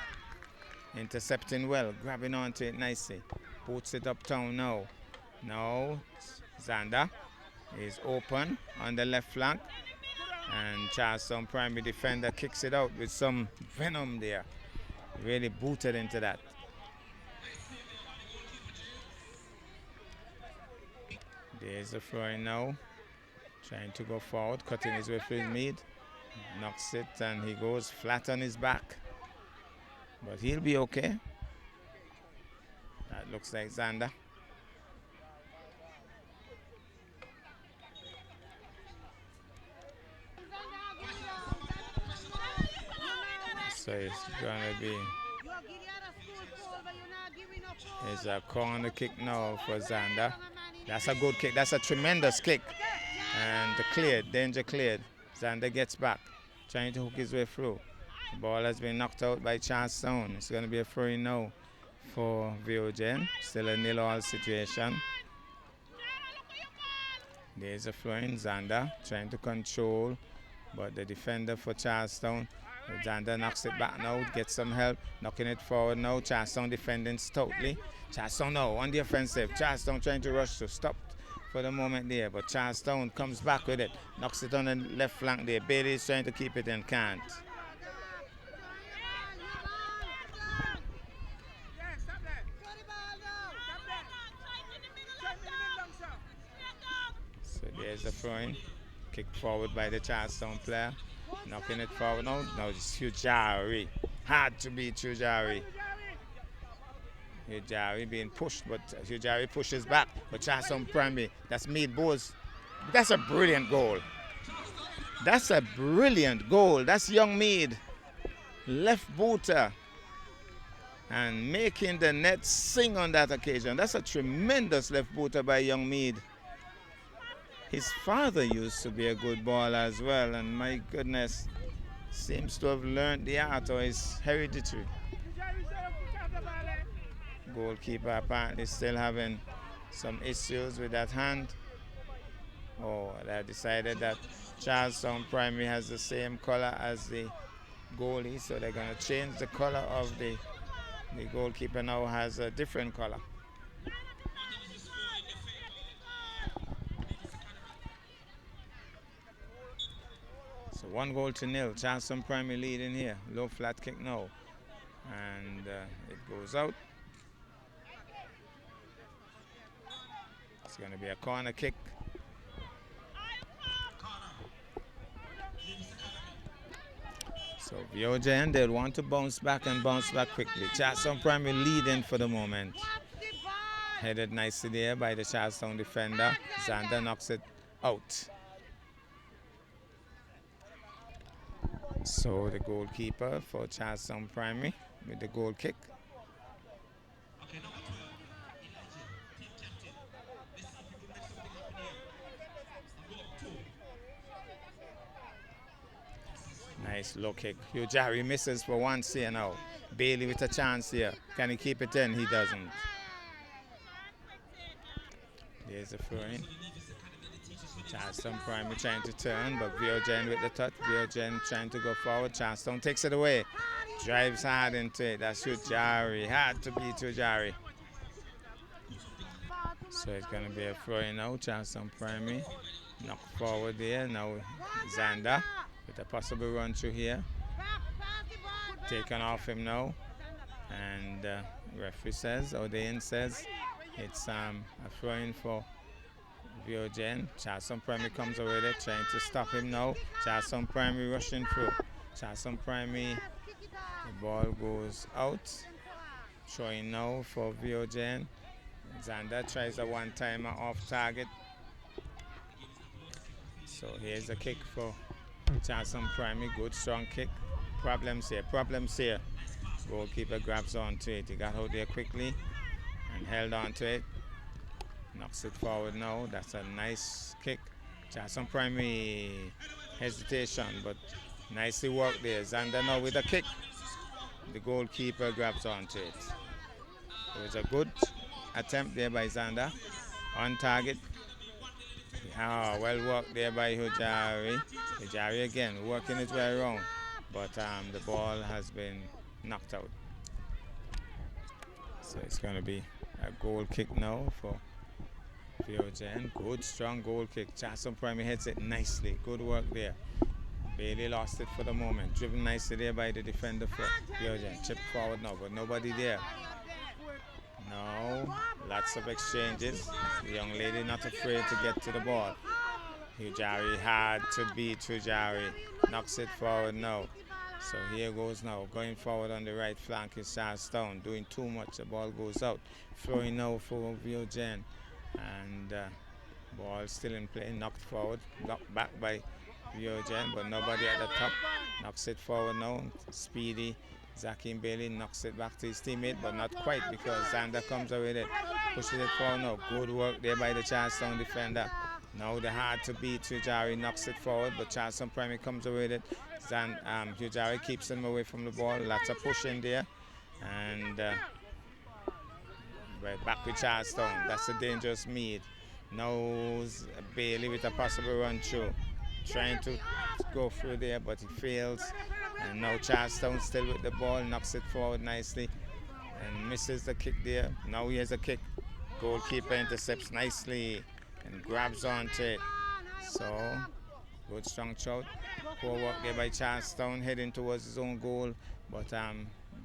Intercepting well, grabbing onto it nicely. Puts it uptown now. Now Zander is open on the left flank. And Charlestown primary defender kicks it out with some venom there. Really booted into that. There's the throwing now. Trying to go forward, cutting his way through Mead. Knocks it and he goes flat on his back. But he'll be okay. That looks like Zander. So it's going to be it's a corner kick now for Zander. That's a good kick. That's a tremendous kick. And cleared, danger cleared. Zander gets back, trying to hook his way through. The ball has been knocked out by Charlestown. It's going to be a throw in now for Viogen. Still a 0-all situation. There's a throw in. Zander trying to control, but the defender for Charlestown, Zander knocks it back now, gets some help, knocking it forward now. Charlestown defending stoutly. Charlestown now on the offensive. Charlestown trying to rush to stop for the moment there, but Charlestown comes back with it, knocks it on the left flank there. Bailey is trying to keep it and can't. So there's the throwing, kicked forward by the Charlestown player, knocking it forward now. Now it's Ujari, hard to beat Ujari. Ujari being pushed, but Ujari pushes back. But Charlestown primary, that's Mead Bowes. That's a brilliant goal. That's a brilliant goal. That's Young Mead, left booter, and making the net sing on that occasion. That's a tremendous left booter by Young Mead. His father used to be a good baller as well, and my goodness, seems to have learned the art, or is hereditary. Goalkeeper apparently still having some issues with that hand. Oh, they decided that Charlestown primary has the same color as the goalie, so they're going to change the color of the goalkeeper. Now has a different color. So 1-0. Charlestown primary leading here. Low flat kick now, and it goes out. It's going to be a corner kick. So Viogen, they'll want to bounce back and bounce back quickly. Charlestown primary leading for the moment. Headed nicely there by the Charlestown defender. Zander knocks it out. So the goalkeeper for Charlestown primary with the goal kick. Nice low kick. Ujari misses for once here now. Bailey with a chance here. Can he keep it in? He doesn't. There's a throw in. Charlestown primary trying to turn, but Viogen with the touch. Viogen trying to go forward. Charlestown takes it away. Drives hard into it. That's Ujari. Hard to beat Ujari. So it's going to be a throw in now. Charlestown primary. Knock forward there. Now Zander with a possible run through here. Taken off him now. And referee says, Odean says, it's a throw in for Viogen. Charlestown primary comes away there, trying to stop him now. Charlestown primary rushing through. Charlestown primary, the ball goes out. Throwing now for Viogen. Zander tries a one-timer off target. So here's a kick for Charleston Primary. Good strong kick. Problems here. Problems here. Goalkeeper grabs onto it. He got out there quickly and held on to it. Knocks it forward now. That's a nice kick. Charleston Primary hesitation, but nicely worked there. Zander now with a kick. The goalkeeper grabs onto it. It was a good attempt there by Zander. On target. Oh, well worked there by Hujari. Hujari again working his way around, but the ball has been knocked out. So it's going to be a goal kick now for Viogen. Good strong goal kick. Charleston Primary hits it nicely. Good work there. Bailey lost it for the moment. Driven nicely there by the defender for Viogen. Chip forward now, but nobody there. No, lots of exchanges. The young lady not afraid to get to the ball. Hujari had to beat Hujari. Knocks it forward now. So here goes now. Going forward on the right flank is Charlestown. Doing too much. The ball goes out. Throwing now for Viogen. And ball still in play. Knocked forward. Knocked back by Viogen, but nobody at the top. Knocks it forward now. Speedy. Zakim Bailey knocks it back to his teammate, but not quite because Zander comes away with it. Pushes it forward now. Good work there by the Charlestown defender. Now the hard to beat Hujari knocks it forward, but Charleston Primary comes away with it. Hujari keeps him away from the ball. Lots of pushing there. And right back with Charlestown. That's a dangerous meet. Now Bailey with a possible run through. Trying to go through there, but he fails. And now Charlestown still with the ball, knocks it forward nicely and misses the kick there. Now he has a kick. Goalkeeper intercepts nicely and grabs onto it. So, good strong shot. Poor work there by Charlestown, heading towards his own goal. But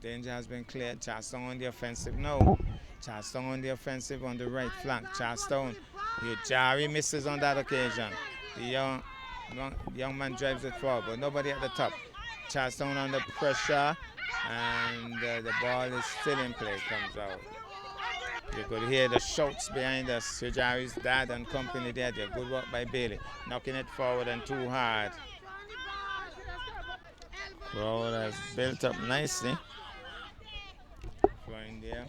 danger has been cleared. Charlestown on the offensive now. Charlestown on the offensive on the right flank. Charlestown, Hujari misses on that occasion. The young man drives it forward, but nobody at the top. Charlestown under pressure, and the ball is still in play, comes out. You could hear the shouts behind us. Hujari's dad and company there. Good work by Bailey. Knocking it forward and too hard. Crowd has built up nicely. Flowing there.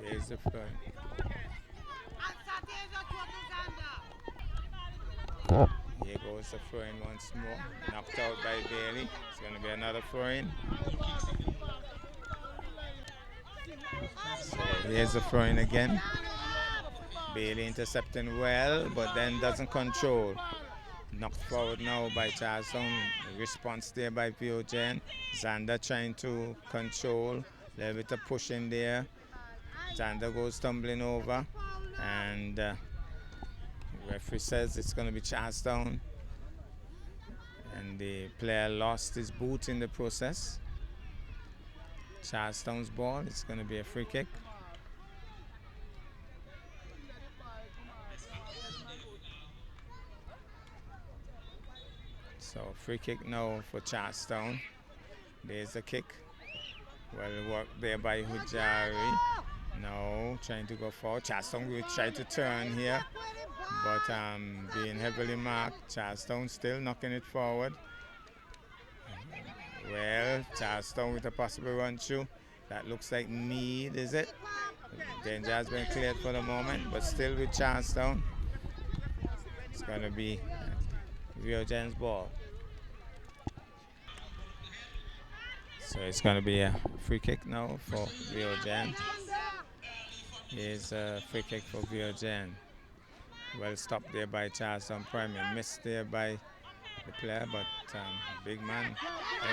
There's the flow. Here goes the throw-in once more. Knocked out by Bailey. It's going to be another throw-in. So here's the throw-in again. Bailey intercepting well, but then doesn't control. Knocked forward now by Charlestown. Response there by Viogen. Zander trying to control. A little bit of push in there. Zander goes tumbling over. And referee says it's going to be Charlestown, and the player lost his boot in the process. Charlestown's ball. It's going to be a free kick. So free kick now for Charlestown. There's a kick. Well worked there by Hujari. No, trying to go forward. Charlestown will try to turn here, but being heavily marked. Charlestown still knocking it forward. Well, Charlestown with a possible run through. That looks like Mead, is it? Danger has been cleared for the moment, but still with Charlestown. It's going to be Viogen's ball. So it's going to be a free kick now for Viogen. Here's a free kick for Viogen. Well stopped there by Charlestown Primary. Missed there by the player, but big man.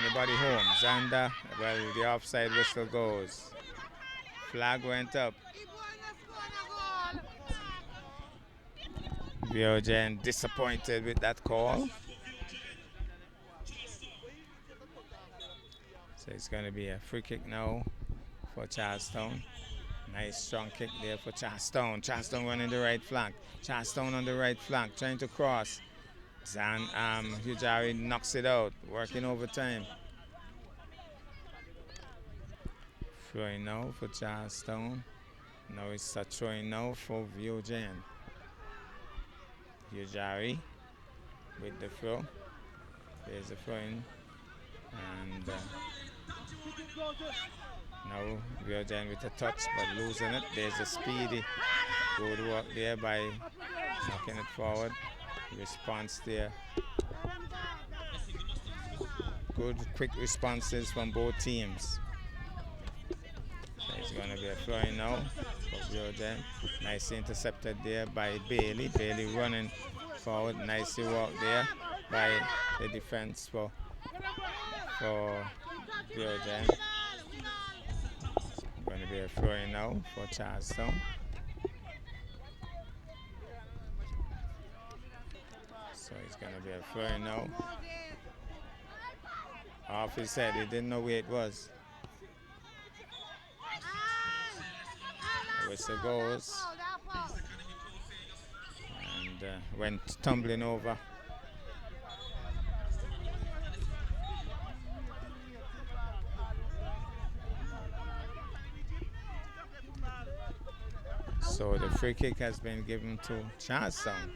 Anybody home? Zander. Well, the offside whistle goes. Flag went up. Viogen disappointed with that call. So it's going to be a free kick now for Charlestown. Nice strong kick there for Charlestown. Charlestown running the right flank. Charlestown on the right flank, trying to cross. Hujari knocks it out, working overtime. Throwing now for Charlestown. Now it's a throwing now for Viogen. Ujari with the throw. There's the throwing. And now Viogen with a touch but losing it. There's a speedy good work there by knocking it forward. Response there. Good quick responses from both teams. So it's going to be a throwing now for Viogen. Nicely intercepted there by Bailey. Bailey running forward. Nicely walked there by the defense for Viogen. Going to be a throwing now for Charlestown. So it's going to be a throwing now. Off his head, he didn't know where it was. The whistle goes and went tumbling over. So the free kick has been given to Charlestown.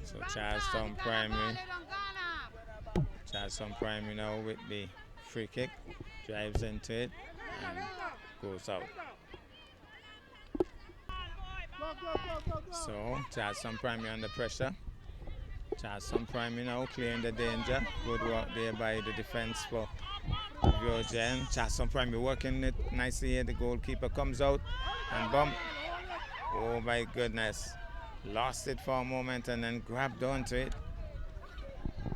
So Charlestown Primary now with the free kick, drives into it and goes out. So Charlestown Primary under pressure. Charlestown Primary now clearing the danger. Good work there by the defense for Viogen. Charlestown Primary working it nicely here. The goalkeeper comes out and bump. Oh my goodness. Lost it for a moment and then grabbed onto it.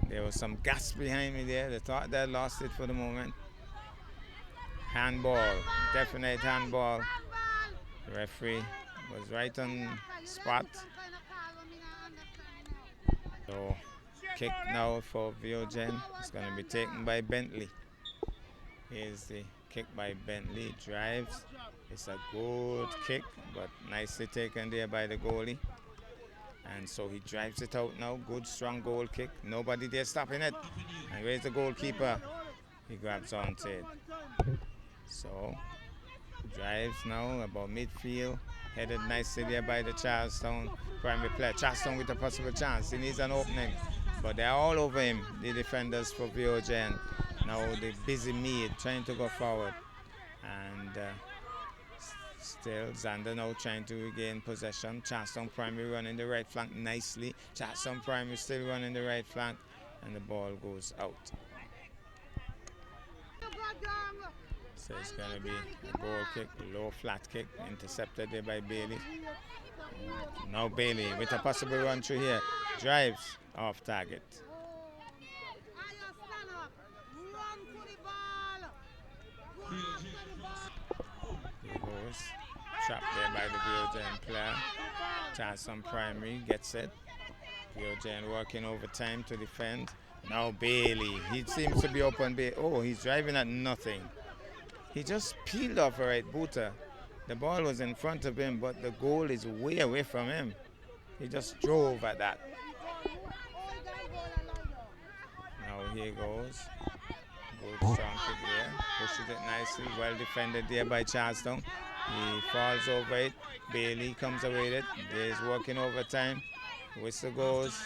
There was some gas behind me there. They thought they lost it for the moment. Handball, definite handball. The referee was right on spot. So kick now for Viogen. It's going to be taken by Bentley. Here's the kick by Bentley. Drives. It's a good kick, but nicely taken there by the goalie. And so he drives it out now. Good strong goal kick. Nobody there stopping it. And where's the goalkeeper? He grabs onto it. So drives now about midfield. Headed nicely there by the Charlestown Primary player. Charlestown with a possible chance. He needs an opening. But they're all over him, the defenders for Viogen. Now the busy Mead trying to go forward. And still Xander now trying to regain possession. Charlestown Primary running the right flank nicely. Charlestown Primary still running the right flank. And the ball goes out. So it's going to be a goal kick, low flat kick, intercepted there by Bailey. Now Bailey with a possible run through here. Drives off target. Here goes. Trapped there by the Viogen player. Charlestown Primary gets it. Viogen working overtime to defend. Now Bailey. He seems to be open. Oh, he's driving at nothing. He just peeled off a right booter. The ball was in front of him, but the goal is way away from him. He just drove at that. Now here goes. Good strong kick there. Pushes it nicely. Well defended there by Charlestown. He falls over it. Bailey comes away with it. There's working overtime. Whistle goes.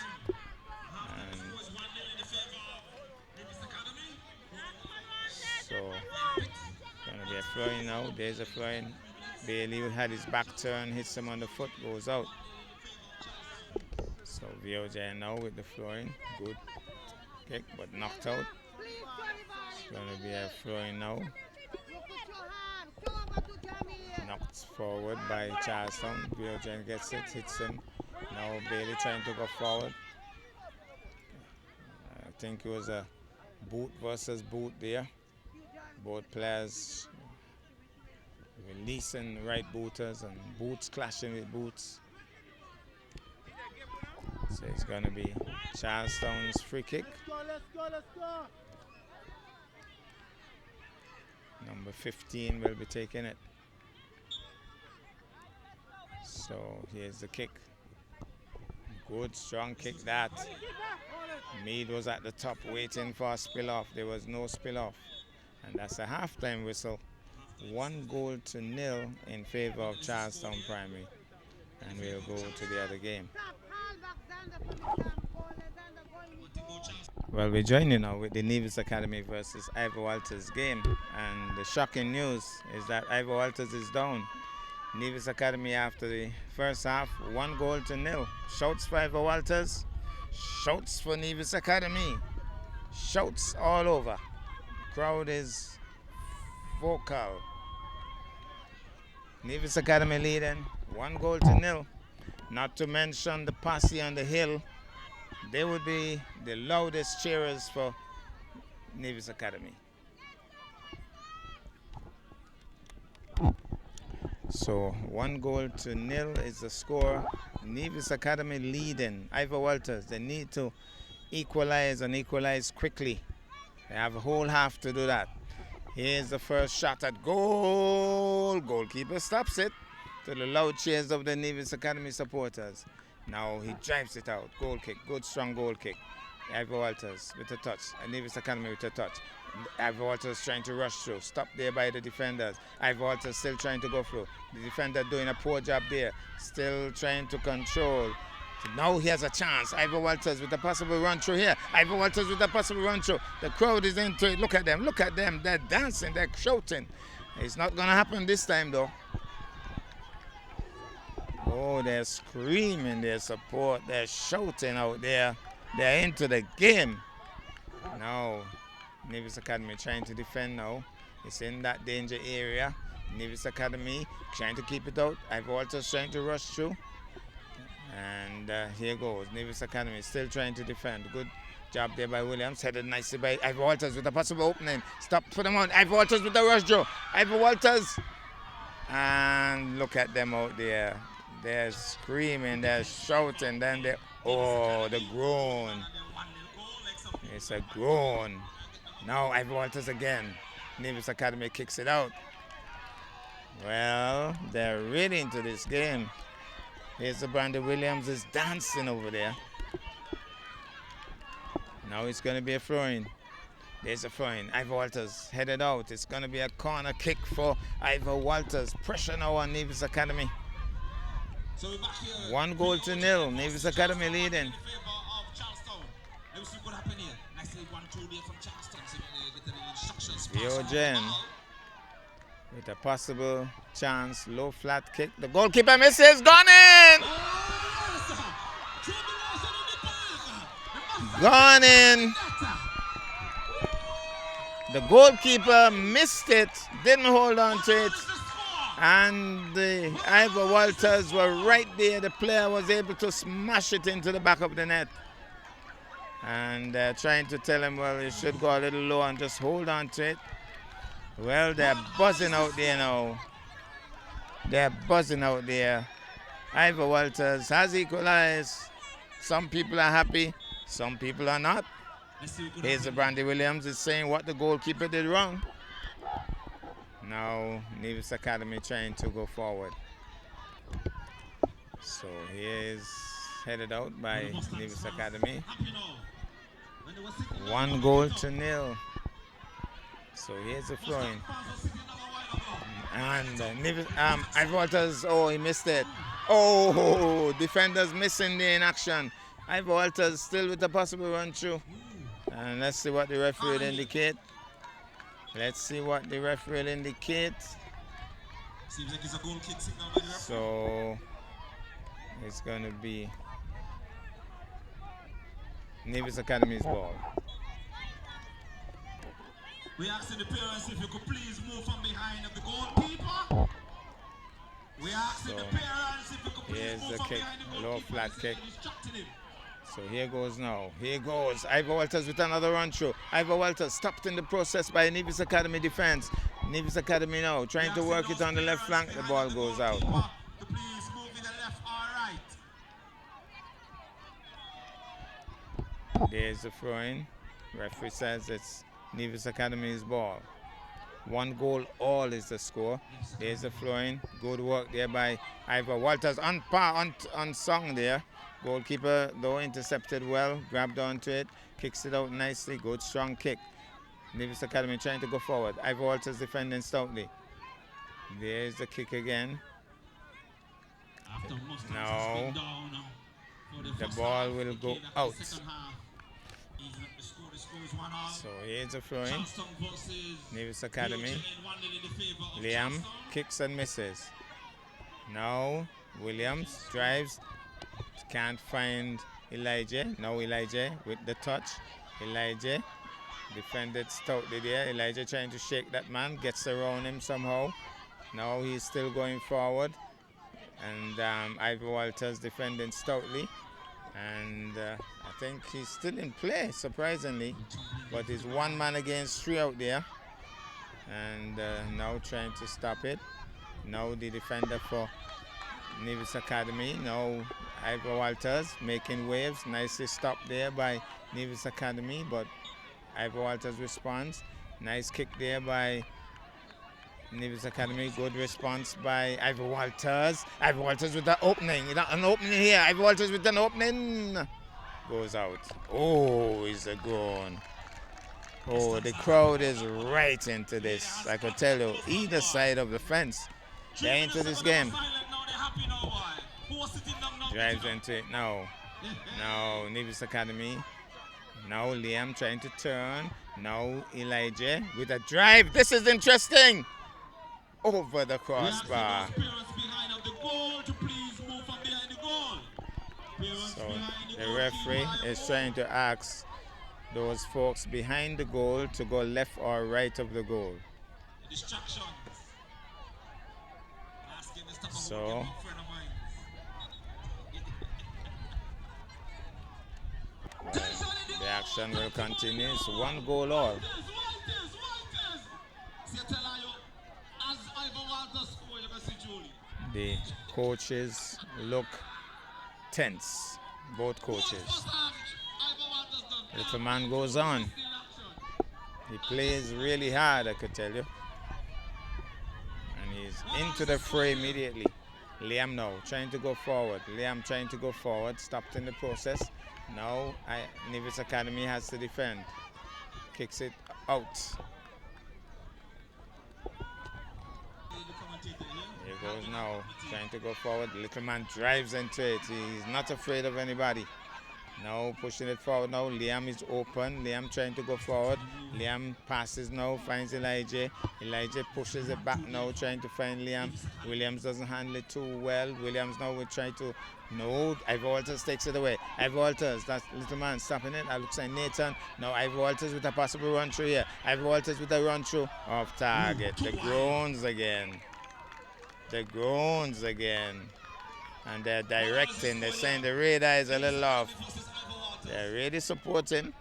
And so going to be a throwing now. There's a throwing. Bailey had his back turned, hits him on the foot, goes out. So Viogen now with the throwing. Good kick, but knocked out. It's going to be a throwing now. Knocked forward by Charlestown. Viogen gets it, hits him. Now Bailey trying to go forward. I think it was a boot versus boot there. Both players releasing right booters and boots clashing with boots. So it's going to be Charlestown's free kick. Number 15 will be taking it. So here's the kick. Good strong kick that. Mead was at the top waiting for a spill off. There was no spill off. And that's a halftime whistle. 1-0 in favor of Charlestown Primary. And we'll go to the other game. Well, we're joining now with the Nevis Academy versus Ivor Walters game. And the shocking news is that Ivor Walters is down. Nevis Academy after the first half, 1-0. Shouts for Ivor Walters, shouts for Nevis Academy, shouts all over. Crowd is vocal. Nevis Academy leading 1-0. Not to mention the posse on the hill. They would be the loudest cheerers for Nevis Academy. So 1-0 is the score. Nevis Academy leading. Ivor Walters, they need to equalize and equalize quickly. They have a whole half to do that. Here's the first shot at goal. Goalkeeper stops it to the loud cheers of the Nevis Academy supporters. Now he drives it out. Goal kick. Good strong goal kick. Ivor Walters with a touch. Nevis Academy with a touch. Ivor Walters trying to rush through. Stopped there by the defenders. Ivor Walters still trying to go through. The defender doing a poor job there. Still trying to control. So now he has a chance. Ivor Walters with a possible run through here. Ivor Walters with a possible run through. The crowd is into it. Look at them. Look at them. They're dancing. They're shouting. It's not going to happen this time though. Oh, they're screaming their support. They're shouting out there. They're into the game. Now, Nevis Academy trying to defend now. It's in that danger area. Nevis Academy trying to keep it out. Ivor Walters trying to rush through. And here goes. Nevis Academy still trying to defend. Good job there by Williams. Headed nicely by Ivor Walters with a possible opening. Stop for them on. Ivor Walters with the rush draw. Ivor Walters. And look at them out there. They're screaming, they're shouting, then they, oh, the groan. It's a groan. Now Ivor Walters again. Nevis Academy kicks it out. Well, they're really into this game. Here's the Brandy Williams is dancing over there. Now it's going to be a throw-in. There's a throw-in. Ivor Walters headed out. It's going to be a corner kick for Ivor Walters. Pressure now on Nevis Academy. 1-0. Nevis Academy leading. Jen with a possible chance. Low flat kick. The goalkeeper misses. Gone in! Gone in. The goalkeeper missed it. Didn't hold on to it. And the Ivor Walters were right there. The player was able to smash it into the back of the net. And trying to tell him, well, you should go a little low and just hold on to it. Well, they're buzzing out there now. They're buzzing out there. Ivor Walters has equalized. Some people are happy, some people are not. Here's the Brandy Williams is saying what the goalkeeper did wrong. Now Nevis Academy trying to go forward. So he is headed out by Nevis Academy. 1-0. So here's the throwing. And Nevis, Ivor Walters, oh, he missed it. Oh, defenders missing there in action. Ivor Walters still with a possible run through. And let's see what the referee will indicate. Let's see what the referee will indicate. Seems like it's a goal kick signal by the referee. So it's going to be Nevis Academy's ball. We asking the parents if you could please move from behind of the goalkeeper. We asking the parents if you could please move from behind the goalkeeper. Low flat kick. So here goes now. Here goes Ivor Walters with another run through. Ivor Walters stopped in the process by Nevis Academy defense. Nevis Academy now trying to work it on the left flank. The ball goes out. Please move in the left or right. There's the throw-in. Referee says it's Nevis Academy's ball. 1-all is the score. There's the throw-in. Good work there by Ivor Walters. Unsung there. Goalkeeper, though, intercepted well, grabbed onto it, kicks it out nicely. Good strong kick. Nevis Academy trying to go forward. Ivor Walters defending stoutly. There's the kick again. After Mustangs No. has been down for The first ball half, will the go second out. half, even at the score is 1-1. So here's the throwing. Charleston versus Nevis Academy. BHN 1-0 in the favor of Liam Charleston. kicks and misses. Now Williams drives. Can't find Elijah. Now Elijah with the touch. Elijah defended stoutly there. Elijah trying to shake that man. Gets around him somehow. Now he's still going forward. And Ivor Walters defending stoutly. And I think he's still in play, surprisingly. But he's one man against three out there. And now trying to stop it. Now the defender for Nevis Academy. Now Ivor Walters making waves. Nicely stopped there by Nevis Academy. But Ivor Walters responds. Nice kick there by Nevis Academy. Good response by Ivor Walters. Ivor Walters with the opening. An opening here. Ivor Walters with an opening. Goes out. Oh, is a goal. Oh, the crowd is right into this. I could tell you, either side of the fence. They're into this game. Drives into it now. Now Nevis Academy. Now Liam trying to turn. Now Elijah with a drive. This is interesting. Over the crossbar. So the referee is trying to ask those folks behind the goal to go left or right of the goal. So the action will continue. It's one goal all. The coaches look tense, both coaches. Little man goes on. He plays really hard, I could tell you. And he's into the fray immediately. Liam now trying to go forward. Liam trying to go forward, stopped in the process. Now Nevis Academy has to defend. Kicks it out. Here goes now, trying to go forward. The little man drives into it. He's not afraid of anybody. Now pushing it forward now. Liam is open. Liam trying to go forward. Liam passes now, finds Elijah. Elijah pushes it back now, trying to find Liam. Williams doesn't handle it too well. Williams now will try to... No, Ivor Walters takes it away. Ivor Walters, that little man stopping it. That looks like Nathan. Now Ivor Walters with a possible run through here. Ivor Walters with a run through off target. The groans again. The groans again. And they're directing. They're saying the radar is a little off. They're really supporting.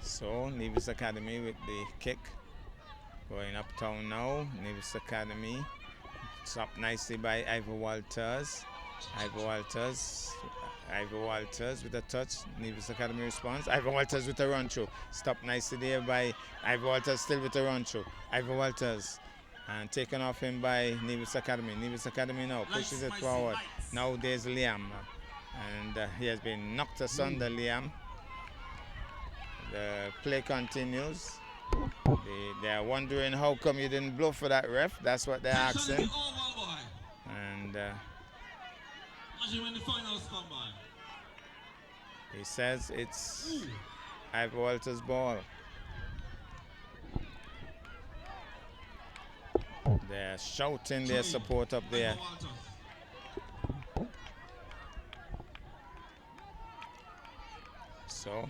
So Nevis Academy with the kick. Going uptown now. Nevis Academy. Stopped nicely by Ivor Walters. Ivor Walters with a touch. Nevis Academy responds. Ivor Walters with a run through. Stopped nicely there by Ivor Walters, still with a run through. Ivor Walters. And taken off him by Nevis Academy. Nevis Academy now pushes it forward. Now there's Liam. And he has been knocked asunder, Liam. The play continues. They're wondering how come you didn't blow for that ref. That's what they're asking. And he says it's Ivor Walters' ball. They're shouting their support up there. So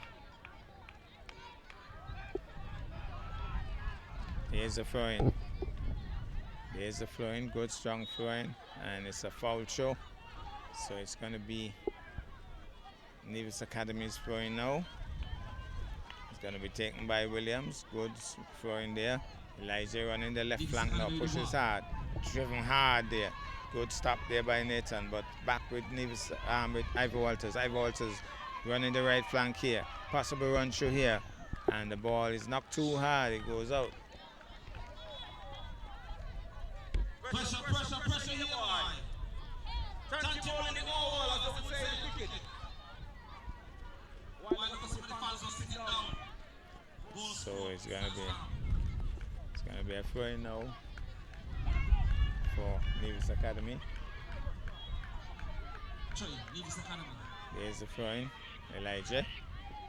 here's the throw-in. There's the throw-in, good strong throw-in, and it's a foul throw. So it's going to be Nevis Academy's throw-in now. It's going to be taken by Williams. Good throw-in there. Elijah running the left flank now, pushes hard, driven hard there. Good stop there by Nathan, but back with Nevis, with Ivor Walters. Ivor Walters running the right flank here. Possible run through here, and the ball is knocked too hard. It goes out. Pressure here, boy. Turn the ball in the goal, as I would say in cricket. While some of the fans are sitting down. So it's going to be to be a throw now for Nevis Academy. There's the throw-in. Elijah.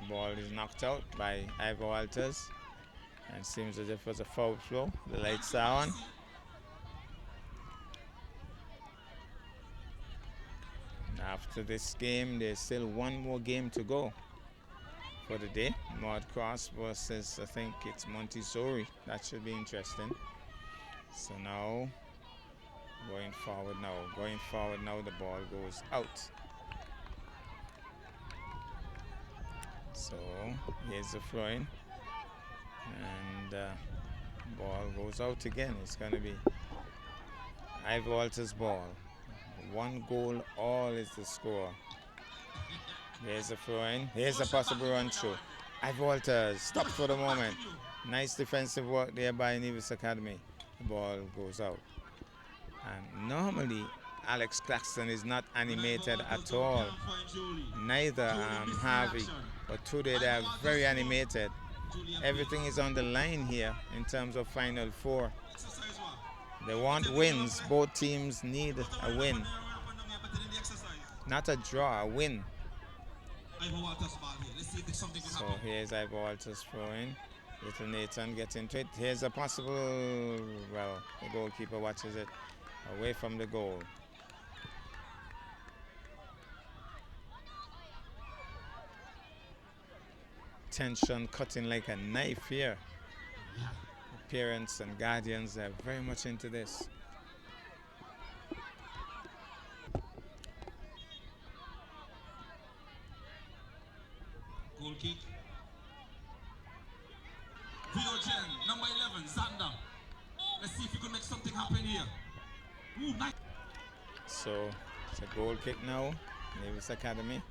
Ball is knocked out by Ivor Walters. And seems as if it was a foul flow. The lights are on. After this game, there's still one more game to go for the day. Maud Cross versus, I think it's Montessori. That should be interesting. So now, going forward now, the ball goes out. So here's the throw-in, and ball goes out again. It's going to be Ivor Walters' ball. 1 goal all is the score. Here's the throw-in. Here's a possible run through. Ivor Walters stopped for the moment. Nice defensive work there by Nevis Academy. The ball goes out. And normally Alex Claxton is not animated at all. Neither Harvey, but today they are very animated. Everything is on the line here in terms of Final Four. They want wins. Both teams need a win. Not a draw, a win. So here's Ivor Walters throwing. Little Nathan gets into it. Here's a possible, well, the goalkeeper watches it away from the goal. Tension cutting like a knife here. Parents and guardians are very much into this. Goal kick. Viogen, number 11, Zander. Let's see if we can make something happen here. Ooh, nice. So it's a goal kick now. Nevis Academy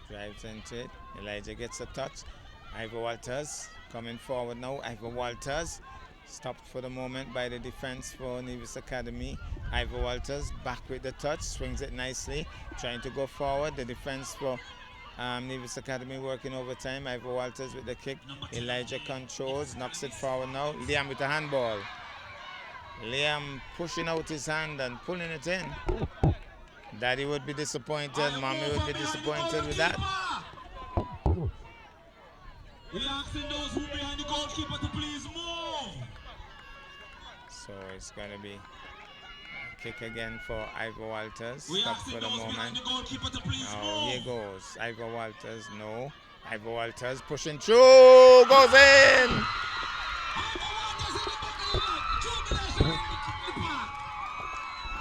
drives into it. Elijah gets a touch. Ivor Walters coming forward now. Ivor Walters stopped for the moment by the defense for Nevis Academy. Ivor Walters back with the touch, swings it nicely, trying to go forward. The defense for Nevis Academy working overtime. Ivor Walters with the kick. Elijah controls, knocks it forward now. Liam with the handball. Liam pushing out his hand and pulling it in. Daddy would be disappointed. Mommy would be disappointed with that. We're asking those who behind the goalkeeper to please move. So it's going to be a kick again for Ivor Walters. Stop for the moment. Oh, here goes Ivor Walters. No. Ivor Walters pushing through. Goes in.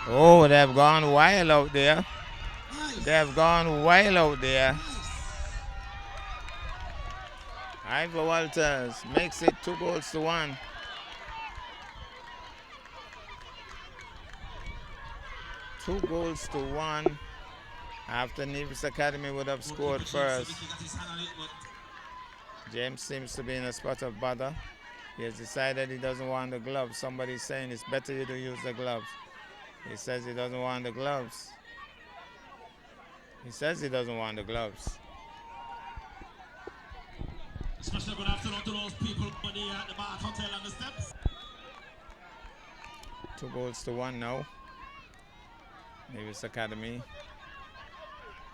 Oh, they've gone wild out there. They've gone wild out there. Ivor Walters makes it 2-1. Two goals to one after Nevis Academy would have scored first. James seems to be in a spot of bother. He has decided he doesn't want the gloves. Somebody's saying it's better you to use the gloves. He says he doesn't want the gloves. He says he doesn't want the gloves. Especially good afternoon to those people at the Bar Hotel on the steps. 2-1 now. Nevis Academy.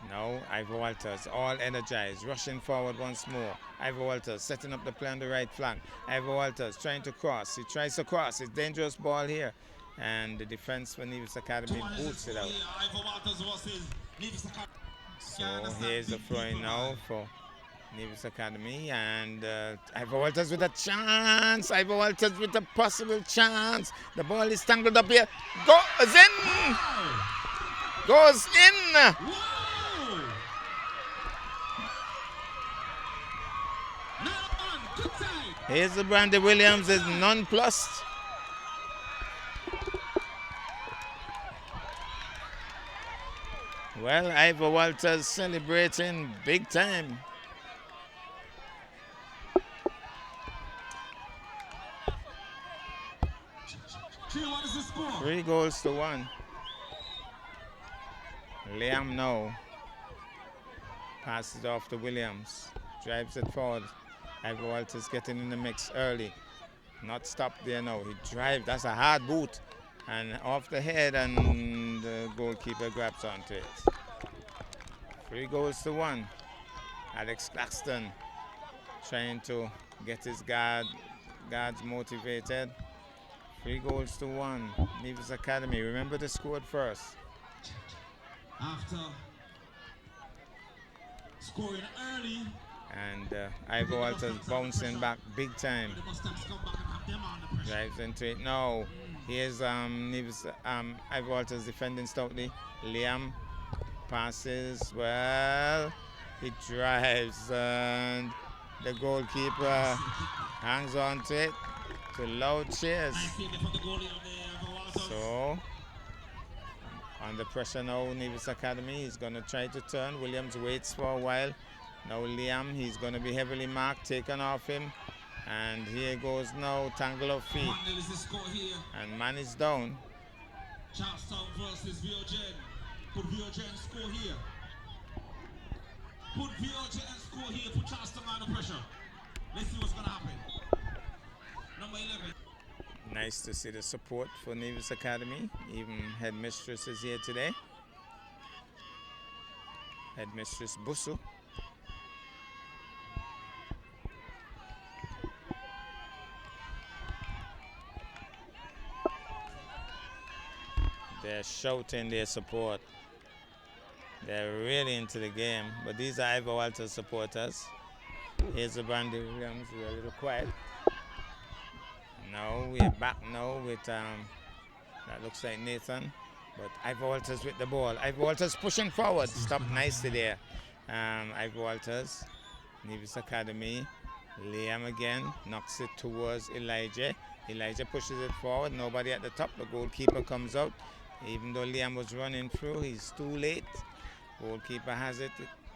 Now Ivor Walters all energized, rushing forward once more. Ivor Walters setting up the play on the right flank. Ivor Walters trying to cross. He tries to cross. It's dangerous ball here. And the defense for Nevis Academy boots it out. So here's the throw-in now for Nevis Academy, and Ivor Walters with a chance. Ivor Walters with a possible chance. The ball is tangled up here. Goes in. Goes in. Here's the Brandy Williams is nonplussed. Well, Ivor Walters celebrating big time. What is the score? 3-1. Liam now passes it off to Williams, drives it forward. Ivor Walters getting in the mix early. Not stopped there now. He drives. That's a hard boot. And off the head, and the goalkeeper grabs onto it. 3-1. Alex Claxton trying to get his guards motivated. 3-1. Nevis Academy. Remember, they scored first. After scoring early. And Ivor Walters bouncing back big time. Drives into it. No. Here's Nevis, Ivor Walters defending stoutly. Liam passes. Well, he drives, and the goalkeeper hangs on to it to loud cheers. So, under pressure now, Nevis Academy is going to try to turn. Williams waits for a while. Now Liam, he's going to be heavily marked, taken off him. And here goes now, tangle of feet. And man is down. Charlestown versus Viogen. Put Viogen score here. Put Viogen score here. Put Charlestown under pressure. Let's see what's going to happen. Number 11. Nice to see the support for Nevis Academy. Even Headmistress is here today. Headmistress Busu. They're shouting their support. They're really into the game. But these are Ivor Walters supporters. Here's the Brandy Williams. We're a little quiet. Now we're back now with that looks like Nathan. But Ivor Walters with the ball. Ivor Walters pushing forward. Stop nicely there. Ivor Walters, Nevis Academy. Liam again knocks it towards Elijah. Elijah pushes it forward. Nobody at the top. The goalkeeper comes out. Even though Liam was running through, he's too late. Goalkeeper has it,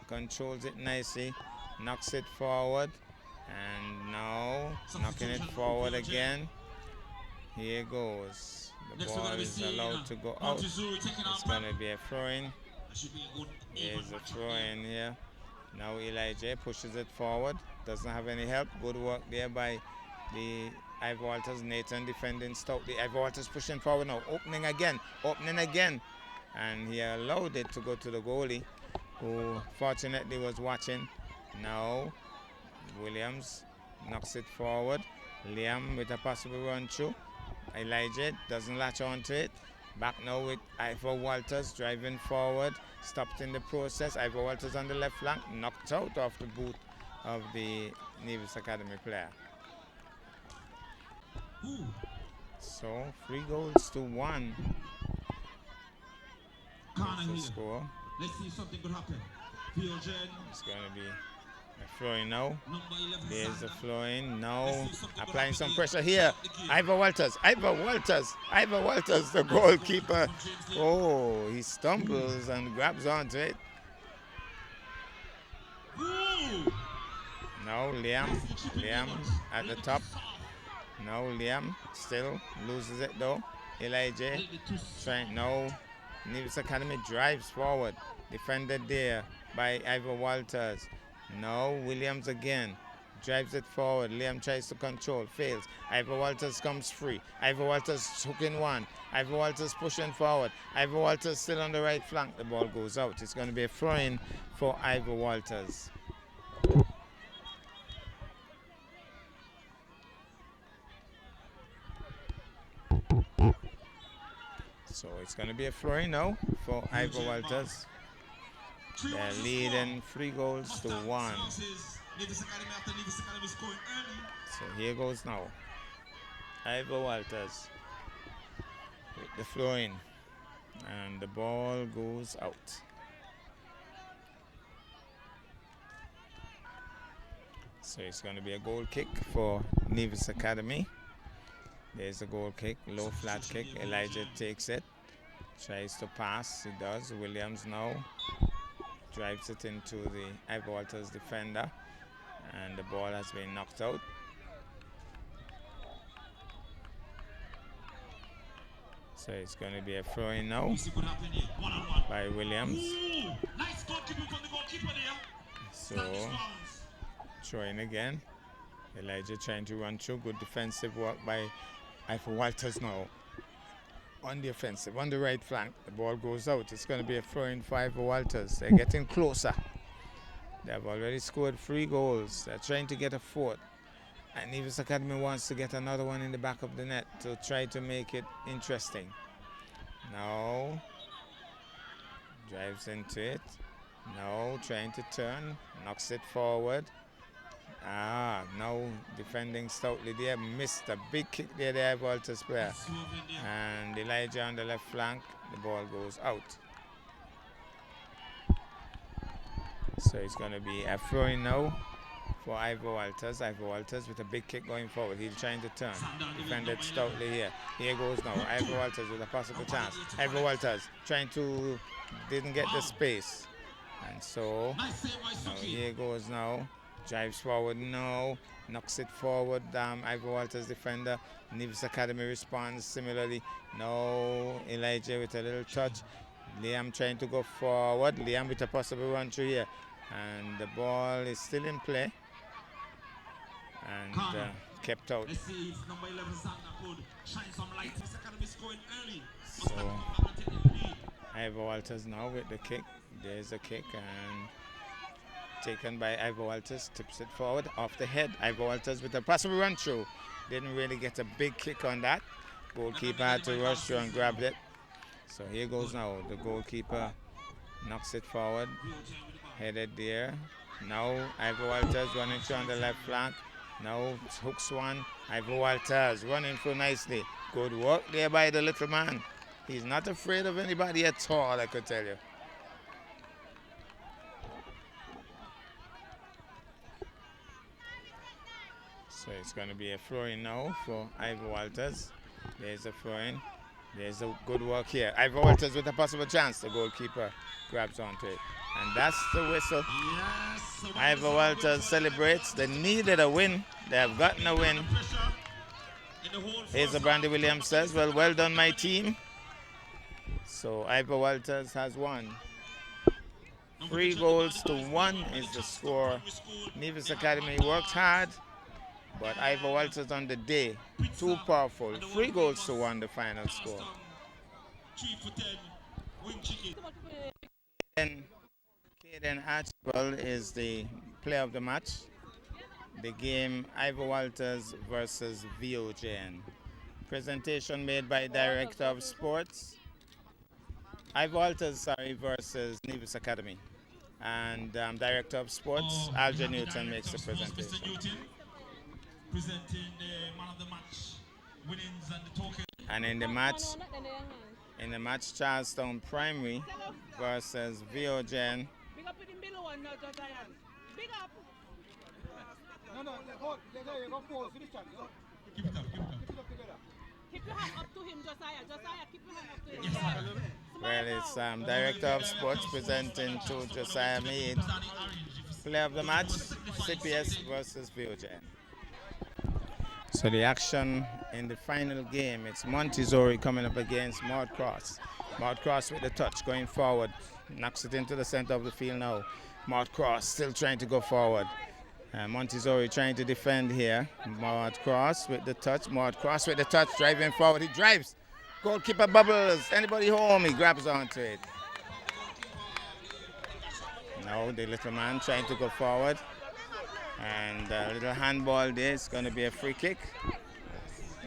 controls it nicely, knocks it forward, and now knocking it forward again. Here goes. The ball is allowed to go out. It's going to be a throw-in. Here's a throw-in here. Now Elijah pushes it forward. Doesn't have any help. Good work there by the Ivor Walters. Nathan defending stoutly. Ivor Walters pushing forward now. Opening again. And he allowed it to go to the goalie, who fortunately was watching. Now Williams knocks it forward. Liam with a possible run through. Elijah doesn't latch onto it. Back now with Ivor Walters driving forward. Stopped in the process. Ivor Walters on the left flank. Knocked out off the boot of the Nevis Academy player. Ooh. So 3-1. That's the score. Let's see if something could happen. Viogen. It's going to be a throw-in now. There's a throw-in. No. Applying some pressure here. Ivor Walters, the goalkeeper. Oh, he stumbles and grabs onto it. Now Liam at the top. Now Liam still loses it though. Elijah trying now. Nevis Academy drives forward. Defended there by Ivor Walters. Now Williams again. Drives it forward. Liam tries to control. Fails. Ivor Walters comes free. Ivor Walters hooking one. Ivor Walters pushing forward. Ivor Walters still on the right flank. The ball goes out. It's going to be a throw-in for Ivor Walters. So it's going to be a throw-in now for Ivor Walters. They're leading 3-1. So here goes now. Ivor Walters with the throw-in. And the ball goes out. So it's going to be a goal kick for Nevis Academy. There's a goal kick, low flat kick. Elijah takes it, tries to pass. He does. Williams now drives it into the Ivor Walters defender, and the ball has been knocked out. So it's going to be a throw-in now by Williams. So throwing again. Elijah trying to run through. Good defensive work by Ivor Walters now. On the offensive, on the right flank. The ball goes out. It's going to be a throw in for Ivor Walters. They're getting closer. They've already scored 3 goals. They're trying to get a 4th. And Nevis Academy wants to get another one in the back of the net to try to make it interesting. Now, drives into it. Now, trying to turn, knocks it forward. Now defending stoutly there, missed a big kick there, the Ivor Walters player. And Elijah on the left flank, the ball goes out. So it's going to be a throw-in now for Ivor Walters. Ivor Walters with a big kick going forward. He's trying to turn. Defended stoutly here. Here goes now. Ivor Walters with a possible chance. Ivor Walters trying to, didn't get the space. And so, now here goes now. Drives forward now. Knocks it forward. Ivor Walters defender. Nevis Academy responds similarly. Now Elijah with a little touch. Liam trying to go forward. Liam with a possible run through here. And the ball is still in play. And kept out. So Ivor Walters now with the kick. There's a kick and taken by Ivor Walters. Tips it forward off the head. Ivor Walters with a possible run through. Didn't really get a big kick on that. Goalkeeper had to rush through and grab it. So here goes now. The goalkeeper knocks it forward. Headed there. Now Ivor Walters running through on the left flank. Now hooks one. Ivor Walters running through nicely. Good work there by the little man. He's not afraid of anybody at all, I could tell you. So it's going to be a throw-in now for Ivor Walters. There's a throw-in. There's a good work here. Ivor Walters with a possible chance. The goalkeeper grabs onto it. And that's the whistle. Yes, Ivor Walters celebrates. They needed a win. They have gotten a win. Here's Brandy Williams says, well done, my team. So Ivor Walters has won. 3 goals to 1 is the score. Nevis Academy worked hard, but Ivor Walters on the day, too powerful. 3 goals to 1 the final score. Caden Archibald is the player of the match. The game Ivor Walters versus VOJN. Presentation made by Director of Sports. Ivor Walters, versus Nevis Academy. And Director of Sports, Alger Newton, makes the presentation. Presenting the man of the match winnings and the token. And in the match, Charlestown Primary versus VOJN. Big up in the middle one now, Josiah. Big up. Keep it up. Keep your hand up to him, Josiah. Josiah, keep your hand up to him. Yes, well, it's Director of Sports presenting to Josiah Meade. Player of the match, CPS versus VOJN. So the action in the final game, it's Montessori coming up against Maud Cross. Maud Cross with the touch going forward. Knocks it into the center of the field now. Maud Cross still trying to go forward. Montessori trying to defend here. Maud Cross with the touch. Maud Cross with the touch, driving forward. He drives. Goalkeeper bubbles. Anybody home, he grabs onto it. Now the little man trying to go forward. And a little handball there. It's going to be a free kick.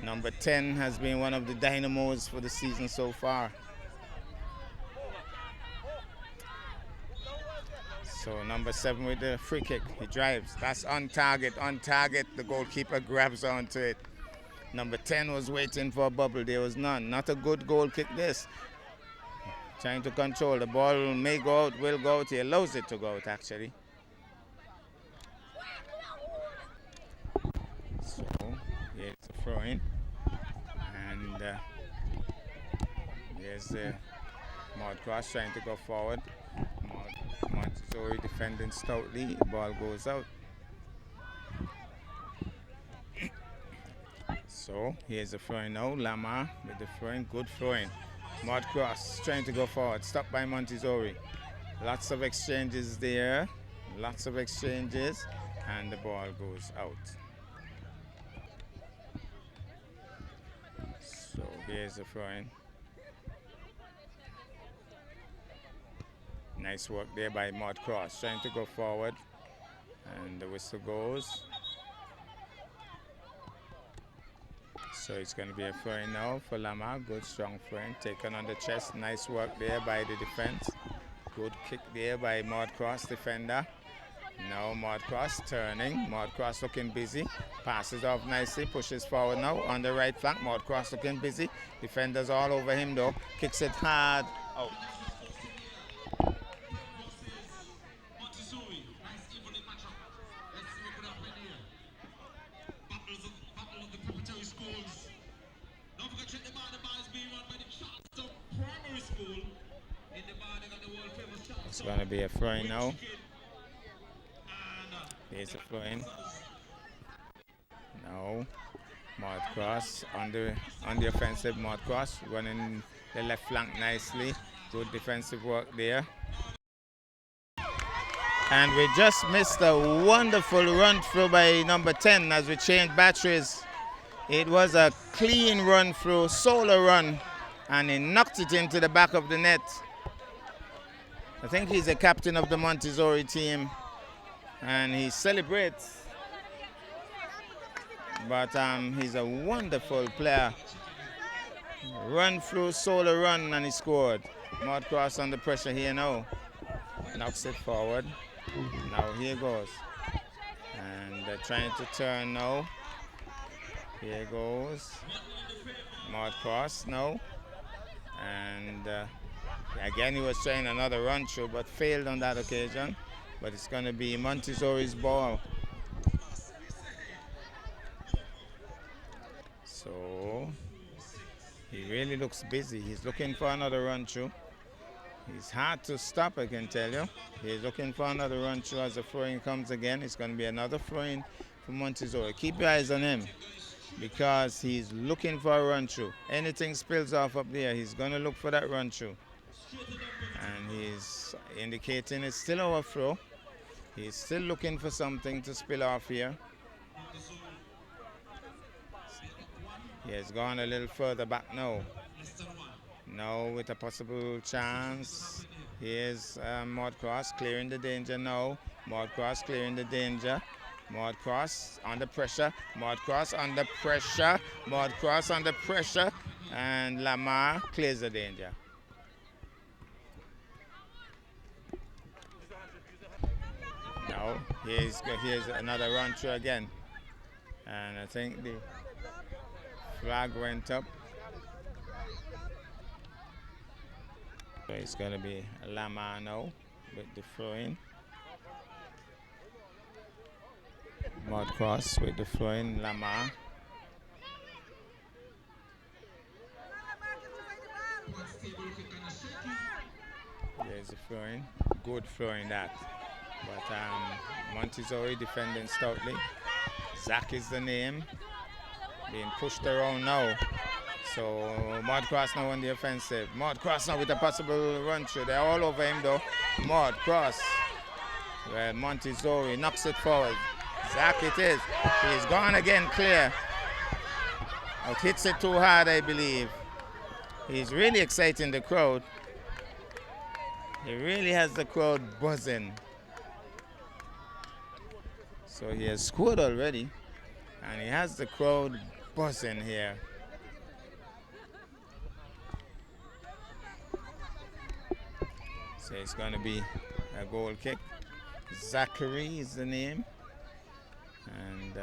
Number 10 has been one of the dynamos for the season so far. So number 7 with the free kick. He drives. That's on target. On target. The goalkeeper grabs onto it. Number 10 was waiting for a bubble. There was none. Not a good goal kick this. Trying to control. The ball may go out, will go out. He allows it to go out actually. So here's the throw in. And there's Maud Cross trying to go forward. Montessori defending stoutly. The ball goes out. So here's the throw in now. Lama with the throw in. Good throw in. Maud Cross trying to go forward. Stopped by Montessori. Lots of exchanges there. Lots of exchanges. And the ball goes out. Here's the throw-in. Nice work there by Maud Cross, trying to go forward. And the whistle goes. So it's going to be a throw-in now for Lamar. Good strong throw-in, taken on the chest. Nice work there by the defense. Good kick there by Maud Cross, defender. Now Maud Cross turning. Maud Cross looking busy. Passes off nicely, pushes forward now on the right flank. Maud Cross looking busy. Defenders all over him though. Kicks it hard out. It's going to be a throw-in now. Here's a throw-in. Now, Maud Cross on the offensive. Maud Cross running the left flank nicely. Good defensive work there. And we just missed a wonderful run through by number 10 as we changed batteries. It was a clean run through, solo run, and he knocked it into the back of the net. I think he's the captain of the Montessori team, and he celebrates. But he's a wonderful player. Run through, solo run, and he scored. Maud Cross under pressure here now. Knocks it forward. Now here goes. And they're trying to turn now. Here goes. Maud Cross now. And again, he was trying another run through, but failed on that occasion. But it's going to be Montessori's ball. So he really looks busy. He's looking for another run through. He's hard to stop, I can tell you. He's looking for another run through as the throwing comes again. It's going to be another throwing for Montessori. Keep your eyes on him, because he's looking for a run through. Anything spills off up there, he's going to look for that run through. And he's indicating it's still overthrow. He's still looking for something to spill off here. He has gone a little further back now. Now with a possible chance. Here's Maud Cross clearing the danger now. Maud Cross clearing the danger. Maud Cross under pressure. Maud Cross under pressure. Maud Cross under pressure. And Lamar clears the danger. Now here's another run through again. And I think the flag went up. So it's going to be Lamar now with the throw-in. Maud Cross with the throw-in, Lamar. There's the throw-in. Good throw-in that. But Montessori defending stoutly. Zach is the name. Being pushed around now. So Maud Cross now on the offensive. Maud Cross now with a possible run through. They're all over him though. Maud Cross. Well, Montessori knocks it forward. Zach it is. He's gone again clear. It hits it too hard, I believe. He's really exciting the crowd. He really has the crowd buzzing. So he has scored already. And he has the crowd buzzing here. So it's going to be a goal kick. Zachary is the name. And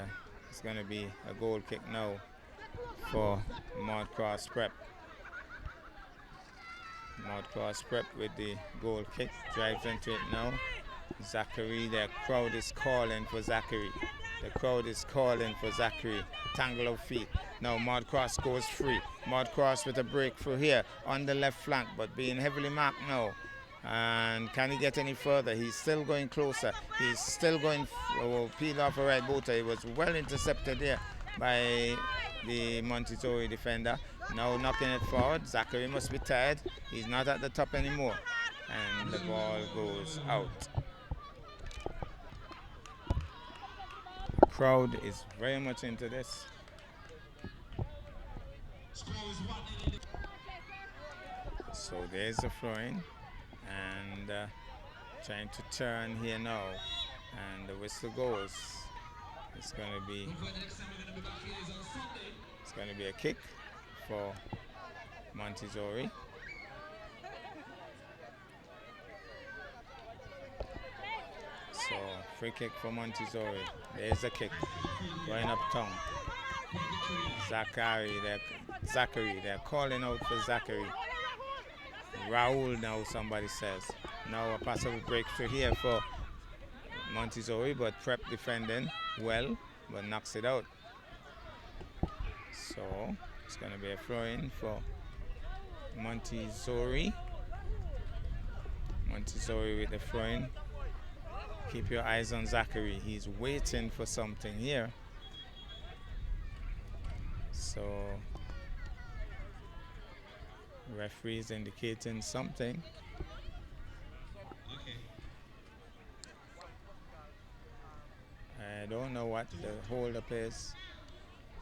it's going to be a goal kick now for Maud Cross Prep. Maud Cross Prep with the goal kick. Drives into it now. Zachary, the crowd is calling for Zachary. The crowd is calling for Zachary. Tangle of feet. Now Maud Cross goes free. Maud Cross with a breakthrough here on the left flank, but being heavily marked now. And can he get any further? He's still going closer. He's still going, peel off a right booter. He was well intercepted there by the Montessori defender. Now knocking it forward. Zachary must be tired. He's not at the top anymore. And the ball goes out. The crowd is very much into this. Score is 1-0. So there's the throwing, and trying to turn here now, and the whistle goes. It's going to be a kick for Montessori. So free kick for Montessori. There's a kick going uptown. Zachary, they're calling out for Zachary. Raul now, somebody says. Now a possible breakthrough here for Montessori, but Prep defending well, but knocks it out. So it's going to be a throw-in for Montessori. Montessori with the throw-in. Keep your eyes on Zachary. He's waiting for something here. So referee is indicating something. I don't know what the hold-up is.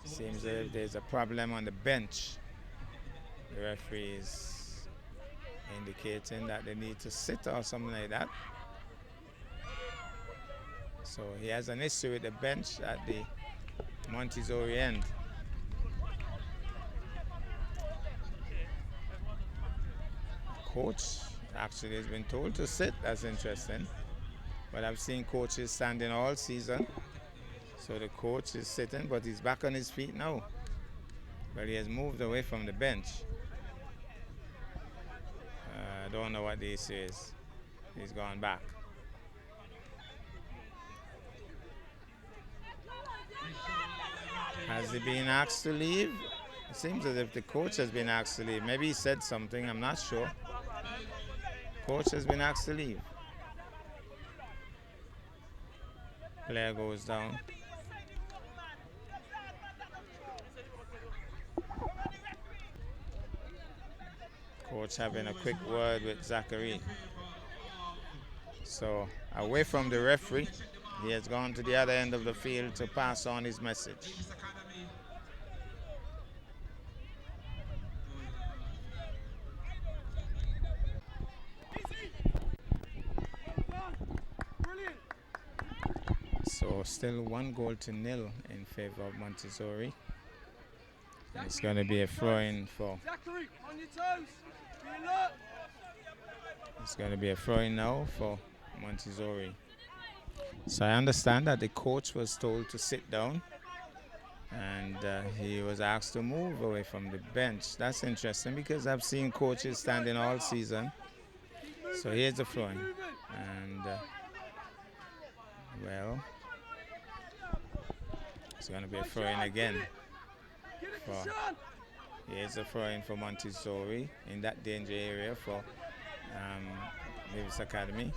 Seems as if there's a problem on the bench. The referee is indicating that they need to sit or something like that. So he has an issue with the bench at the Montessori end. Coach actually has been told to sit. That's interesting. But I've seen coaches standing all season. So the coach is sitting, but he's back on his feet now. But he has moved away from the bench. I don't know what the issue is. He's gone back. Has he been asked to leave? It seems as if the coach has been asked to leave. Maybe he said something, I'm not sure. Coach has been asked to leave. Player goes down. Coach having a quick word with Zachary. So away from the referee, he has gone to the other end of the field to pass on his message. So still 1-0 in favor of Montessori. It's going to be a throw-in for. It's going to be a throw-in now for Montessori. So I understand that the coach was told to sit down, and he was asked to move away from the bench. That's interesting because I've seen coaches standing all season. So here's the throw-in, and well, it's going to be a throw-in again. Here's a throw-in for Montessori in that danger area for Davis Academy.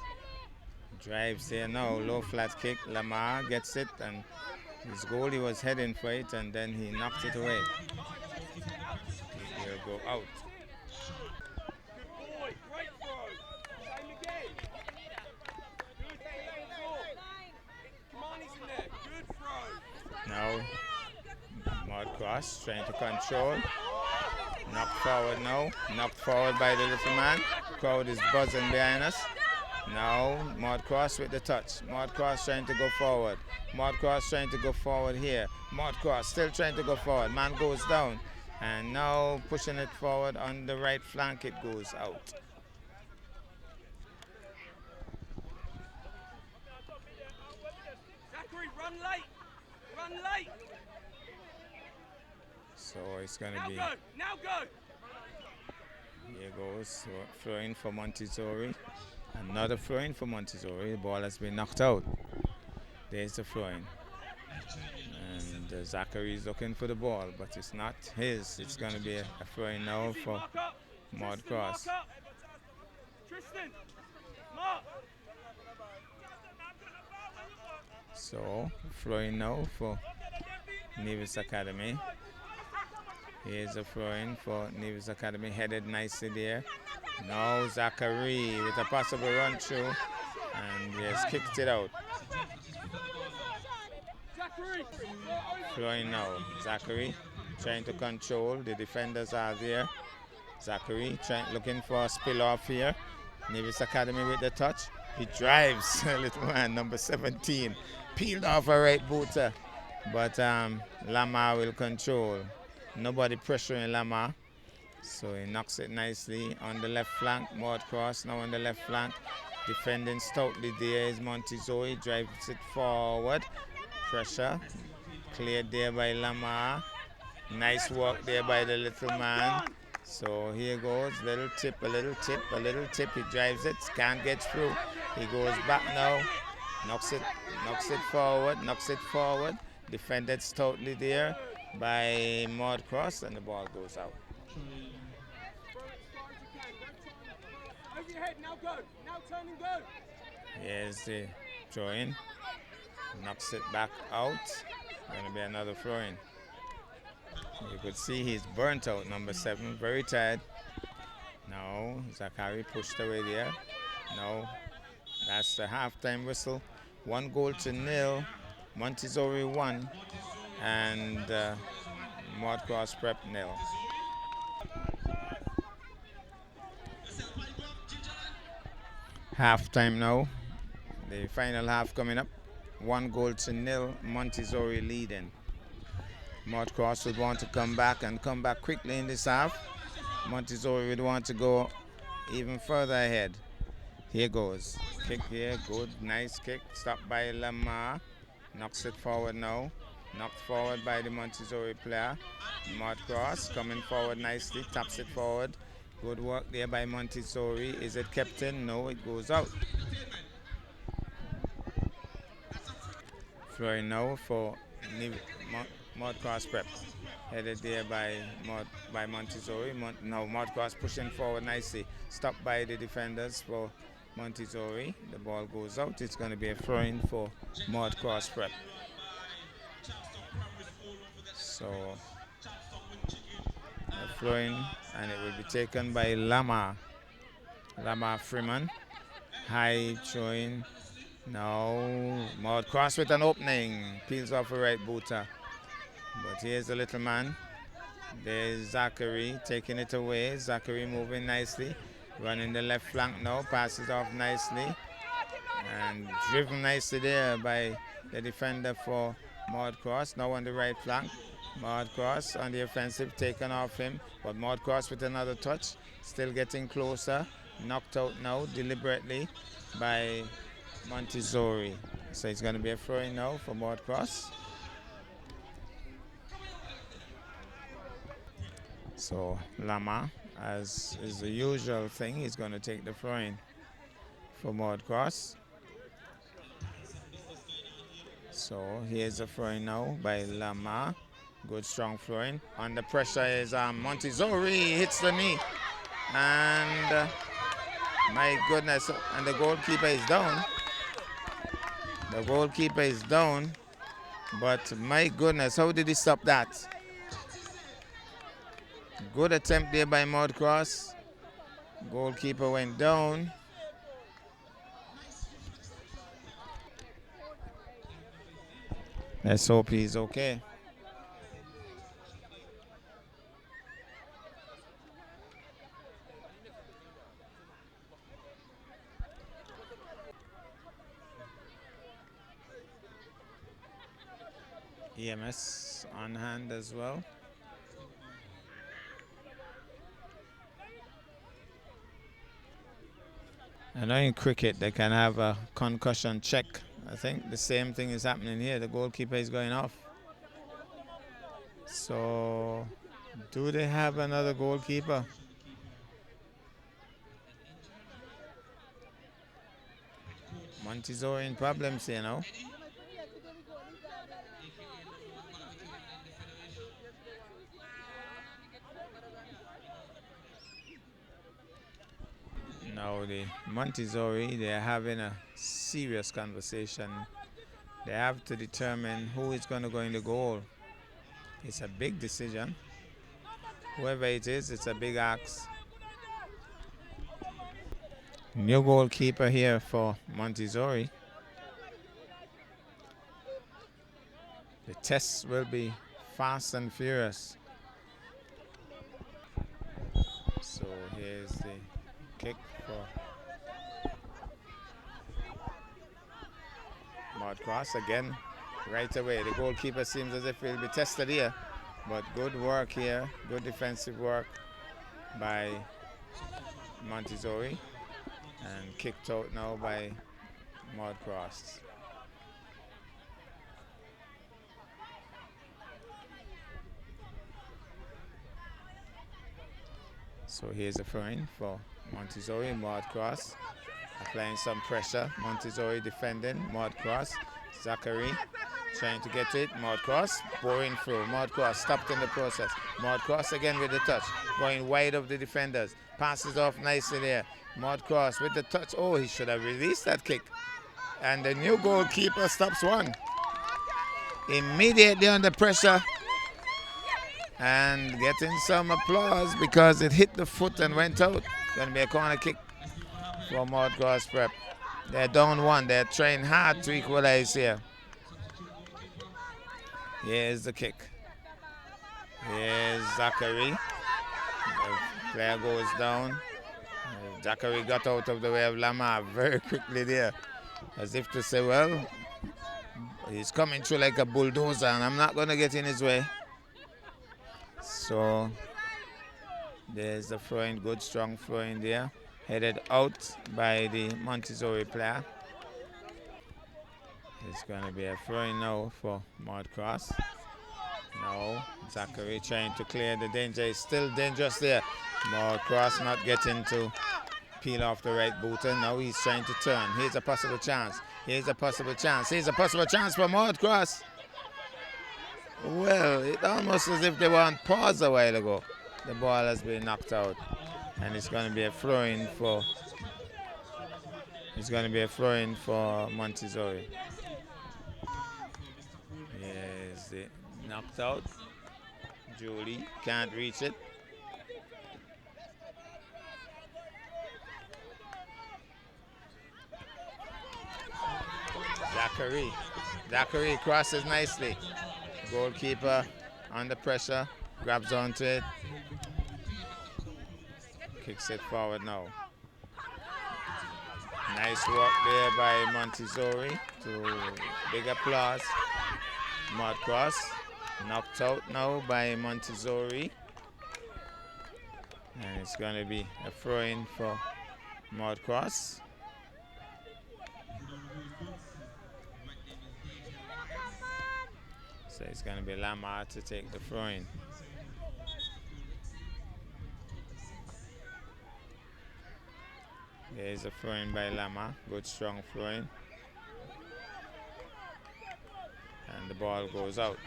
Drives there now, low flat kick. Lamar gets it, and his goalie was heading for it, and then he knocked it away. He'll go out. Now, Maud Cross trying to control. Knocked forward now. Knocked forward by the little man. Crowd is buzzing behind us. Now, Maud Cross with the touch. Maud Cross trying to go forward. Maud Cross trying to go forward here. Maud Cross still trying to go forward. Man goes down. And now pushing it forward on the right flank, it goes out. Zachary, run late. Run late. So it's going to be. Now go. Here goes throwing for Montessori. Another throw-in for Montessori. The ball has been knocked out. There's the throw-in. And Zachary is looking for the ball, but it's not his. It's going to be a throw-in now for Maud Cross. Tristan, mark. So, throw-in now for Nevis Academy. Here's a throw-in for Nevis Academy, headed nicely there. Now Zachary with a possible run through, and he has kicked it out. Throwing now, Zachary trying to control. The defenders are there. Zachary looking for a spill off here. Nevis Academy with the touch. He drives, little man, number 17. Peeled off a right booter. But Lamar will control. Nobody pressuring Lamar. So he knocks it nicely on the left flank. Maud Cross now on the left flank. Defending stoutly there is Montezori. Drives it forward. Pressure. Cleared there by Lamar. Nice work there by the little man. So here goes, little tip, a little tip, a little tip. He drives it, can't get through. He goes back now, knocks it forward. Defended stoutly there by Maud Cross, and the ball goes out. Over your head, now go. Now turn and go. Here's the throw in. Knocks it back out. Going to be another throw in. You could see he's burnt out, number 7, very tired. No, Zachary pushed away there. No, that's the halftime whistle. 1-0. Montessori 1 and Maud Cross Prep 0. Halftime now. The final half coming up. 1-0. Montessori leading. Maud Cross would want to come back quickly in this half. Montessori would want to go even further ahead. Here goes. Kick here, good, nice kick. Stopped by Lamar. Knocks it forward now. Knocked forward by the Montessori player. Maud Cross coming forward nicely, taps it forward. Good work there by Montessori. Is it kept in? No, it goes out. Throwing now for Maud Cross Prep, headed there by Montessori. Now Maud Cross pushing forward nicely, stopped by the defenders for Montessori. The ball goes out. It's going to be a throw-in for Maud Cross Prep. So a throw-in, and it will be taken by Lamar Freeman. High throw-in. Now Maud Cross with an opening, peels off a right booter. But here's the little man. There's Zachary taking it away. Zachary moving nicely. Running the left flank now. Passes off nicely. And driven nicely there by the defender for Maud Cross. Now on the right flank. Maud Cross on the offensive, taken off him. But Maud Cross with another touch. Still getting closer. Knocked out now deliberately by Montessori. So it's going to be a throw-in now for Maud Cross. So Lama, as is the usual thing, he's going to take the throw-in for Maud Cross. So here's the throw-in now by Lama. Good strong throw-in. Under pressure is Montessori, hits the knee. And my goodness, and the goalkeeper is down. The goalkeeper is down. But my goodness, how did he stop that? Good attempt there by Maud Cross. Goalkeeper went down. Let's hope he's okay. EMS on hand as well. I know in cricket they can have a concussion check. I think the same thing is happening here. The goalkeeper is going off. So, do they have another goalkeeper? Montessori in problems here now. Now the Montessori, they're having a serious conversation. They have to determine who is going to go in the goal. It's a big decision. Whoever it is, it's a big ask. New goalkeeper here for Montessori. The tests will be fast and furious. Here's the kick for Mud Cross again. Right away, the goalkeeper seems as if he'll be tested here, but good work here, good defensive work by Montessori, and kicked out now by Mud Cross. So here's a throw-in for Montessori. Mud Cross applying some pressure. Montessori defending. Mud Cross. Zachary trying to get it. Mud Cross pouring through. Mud Cross stopped in the process. Mud Cross again with the touch. Going wide of the defenders. Passes off nicely there. Mud Cross with the touch. Oh, he should have released that kick. And the new goalkeeper stops one. Immediately under pressure. And getting some applause because it hit the foot and went out. Going to be a corner kick for Mud Cross Prep. They're down one. They're trying hard to equalize here. Here's the kick. Here's Zachary. The player goes down. Zachary got out of the way of Lamar very quickly there. As if to say, well, he's coming through like a bulldozer and I'm not going to get in his way. So there's the throw-in, good strong throw-in there. Headed out by the Montessori player. It's going to be a throw-in now for Mud Cross. Now Zachary trying to clear the danger. It's still dangerous there. Mud Cross not getting to peel off the right booter. Now he's trying to turn. Here's a possible chance. Here's a possible chance. Here's a possible chance for Mud Cross. Well, it almost as if they were on pause a while ago. The ball has been knocked out. And it's going to be a throw-in for Montessori. Here's it knocked out. Julie can't reach it. Zachary crosses nicely. Goalkeeper under pressure, grabs onto it, kicks it forward now. Nice work there by Montessori. To big applause. Mud Cross knocked out now by Montessori. And it's going to be a throw-in for Mud Cross. So it's going to be Lamar to take the throw-in. There's a throw-in by Lamar. Good strong throw-in. And the ball goes out.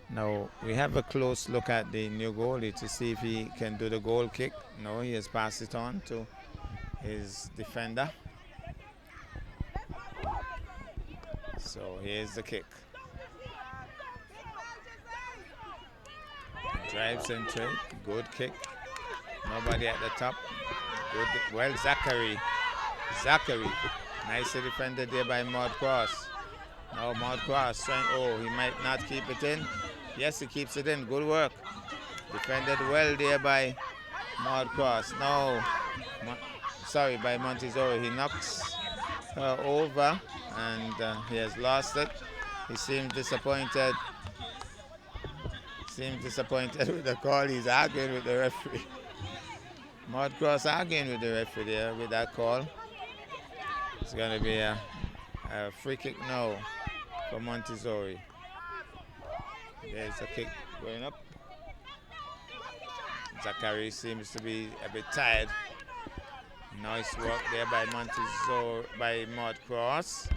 Now we have a close look at the new goalie to see if he can do the goal kick. No, he has passed it on to his defender. So here's the kick. Drives into it. Good kick. Nobody at the top. Good. Well, Zachary. Nicely defended there by Mud Cross. Now Mud Cross trying. Oh, he might not keep it in. Yes, he keeps it in. Good work. Defended well there by Mud Cross. No. By Montessori. He knocks her over and he has lost it. He seems disappointed. With the call. He's arguing with the referee. Mud Cross arguing with the referee there with that call. It's going to be a free kick now for Montessori. There's a kick going up. Zachary seems to be a bit tired. Nice work there by Montessori, by Mud Cross.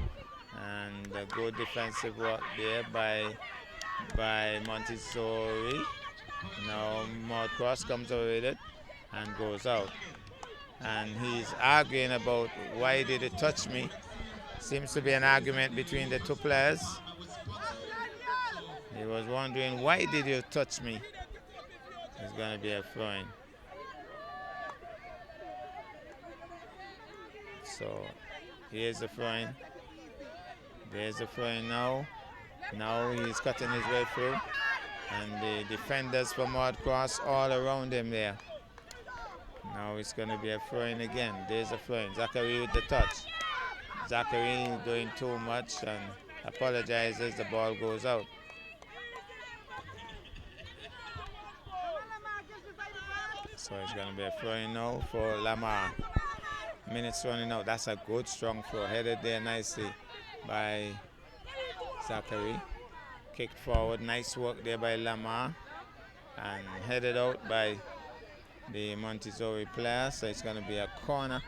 And a good defensive work there by Montessori. Now Mud Cross comes over with it and goes out. And he's arguing about why did it touch me. Seems to be an argument between the two players. He was wondering why did you touch me. It's going to be a throw-in. So here's the throw-in. There's the throw-in now. Now he's cutting his way through. And the defenders for Mud Cross all around him there. Now it's going to be a throw-in again. There's a throw-in. Zachary with the touch. Zachary doing too much and apologizes. The ball goes out. So it's going to be a throw-in now for Lamar. Minutes running out. That's a good strong throw. Headed there nicely by Zachary. Kicked forward. Nice work there by Lamar. And headed out by the Montessori player. So it's going to be a corner.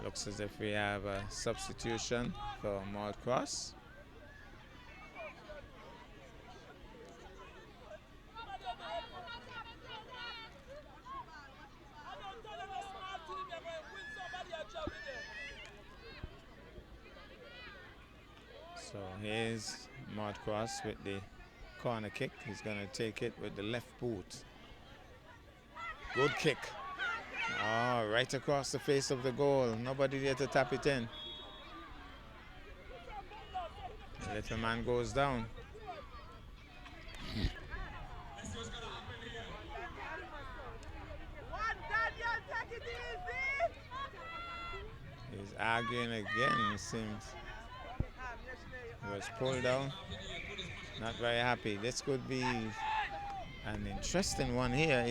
Looks as if we have a substitution for Maud Cross. So here's Maud Cross with the corner kick. He's going to take it with the left boot. Good kick. Oh, right across the face of the goal. Nobody there to tap it in. The little man goes down. He's arguing again, it seems. He was pulled down. Not very happy. This could be an interesting one here.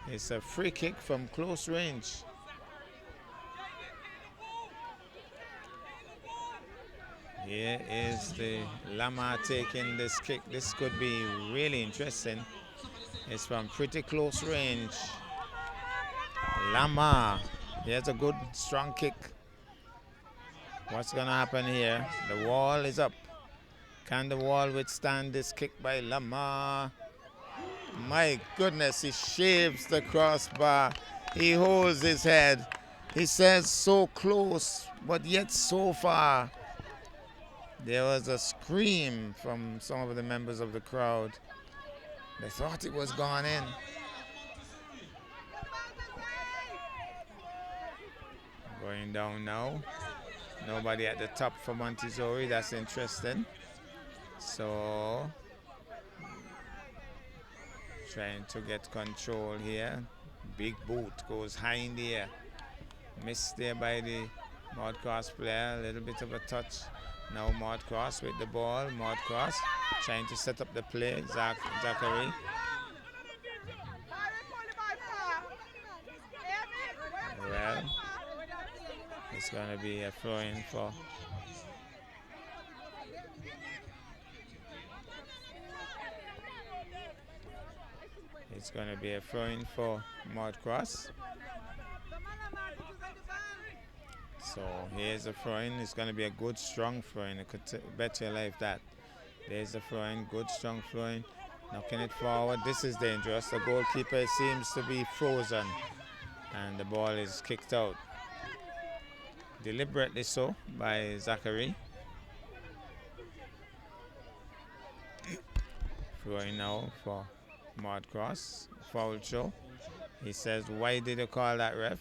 It's a free kick from close range. Here is the Lamar taking this kick. This could be really interesting. It's from pretty close range. Lamar. Here's a good strong kick. What's going to happen here? The wall is up. Can the wall withstand this kick by Lamar? My goodness, he shaves the crossbar. He holds his head. He says so close, but yet so far. There was a scream from some of the members of the crowd. They thought it was gone in. Going down now. Nobody at the top for Montessori. That's interesting. So, trying to get control here. Big boot goes high in the air. Missed there by the Maud Cross player. A little bit of a touch. Now Maud Cross with the ball. Maud Cross trying to set up the play. Zachary. Well, it's going to be a throw-in for Maud Cross. So here's a throw-in. It's going to be a good strong throw-in. I could bet your life that. There's a throw-in, good strong throw-in. Knocking it forward. This is dangerous. The goalkeeper seems to be frozen. And the ball is kicked out. Deliberately so by Zachary. Throwing now for Maud Cross. Foul show. He says, why did you call that, ref?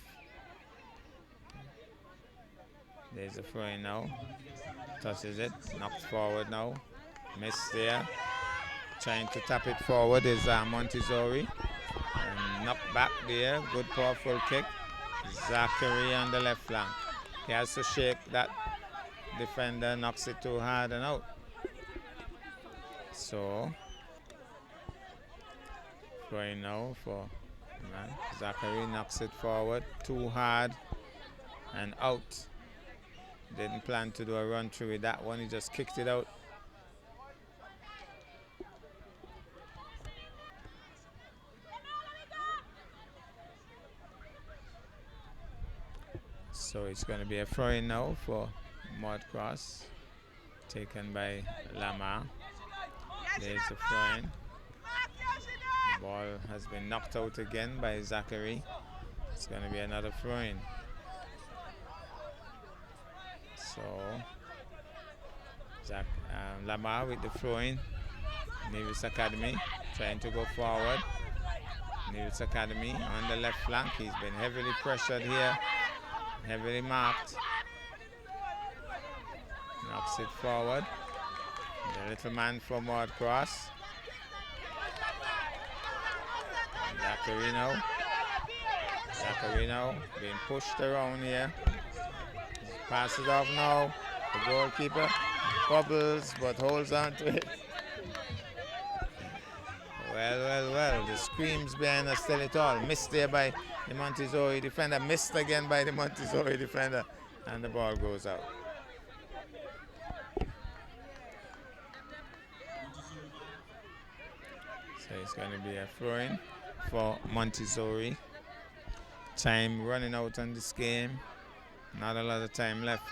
There's a throw-in now. Touches it. Knocked forward now. Missed there. Trying to tap it forward is Montessori. And knocked back there. Good powerful kick. Zachary on the left flank. He has to shake that defender. Knocks it too hard and out. So, throwing now for Zachary. Knocks it forward. Too hard and out. Didn't plan to do a run through with that one. He just kicked it out. So it's going to be a throw-in now for Maud Cross. Taken by Lamar. There's a throw-in. The ball has been knocked out again by Zachary. It's going to be another throw-in. So, Lamar with the throw-in. Nevis Academy trying to go forward. Nevis Academy on the left flank. He's been heavily pressured here. Heavily marked. Knocks it forward. The little man from Maud Cross. Zaccarino being pushed around here. Pass it off now. The goalkeeper bubbles but holds on to it. Well. The screams behind us tell it all. Missed there by the Montessori defender. Missed again by the Montessori defender. And the ball goes out. So it's going to be a throw-in for Montessori. Time running out on this game. Not a lot of time left.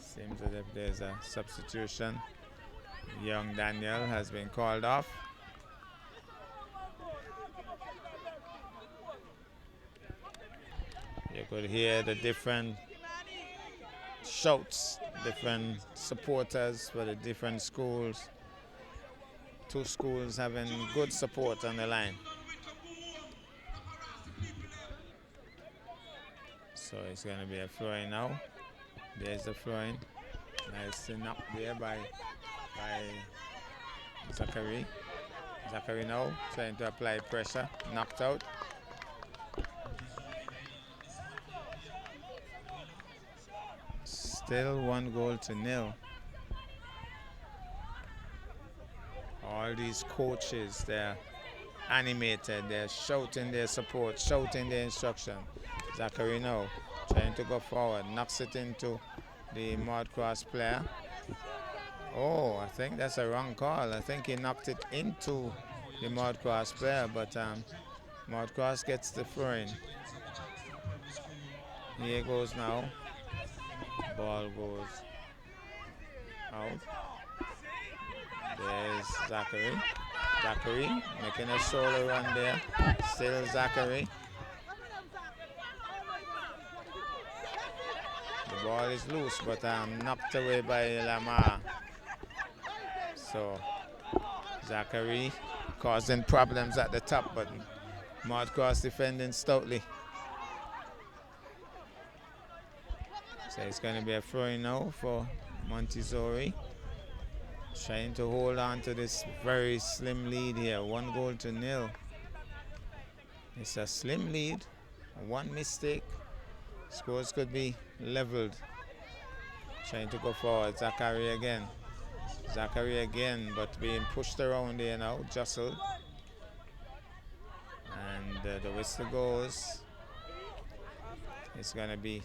Seems as if there's a substitution. Young Daniel has been called off. You could hear the different shouts, different supporters for the different schools. Two schools having good support on the line. So it's going to be a throw-in now. There's the throw-in. Nice knock there by Zachary. Zachary now trying to apply pressure. Knocked out. Still 1-0. All these coaches, they're animated, they're shouting their support, shouting their instruction. Zachary now trying to go forward, knocks it into the Mudcross player. Oh, I think that's a wrong call. I think he knocked it into the Mudcross player, but Mudcross gets the throw-in. Here goes now. Ball goes out. There's Zachary. Zachary making a solo run there. Still Zachary. The ball is loose, but knocked away by Lamar. So Zachary causing problems at the top, but Mudcross defending stoutly. So it's going to be a throw-in now for Montessori. Trying to hold on to this very slim lead here. 1-0. It's a slim lead. One mistake. Scores could be leveled. Trying to go forward. Zachary again. Zachary again, but being pushed around there now. Jostled. And the whistle goes. It's going to be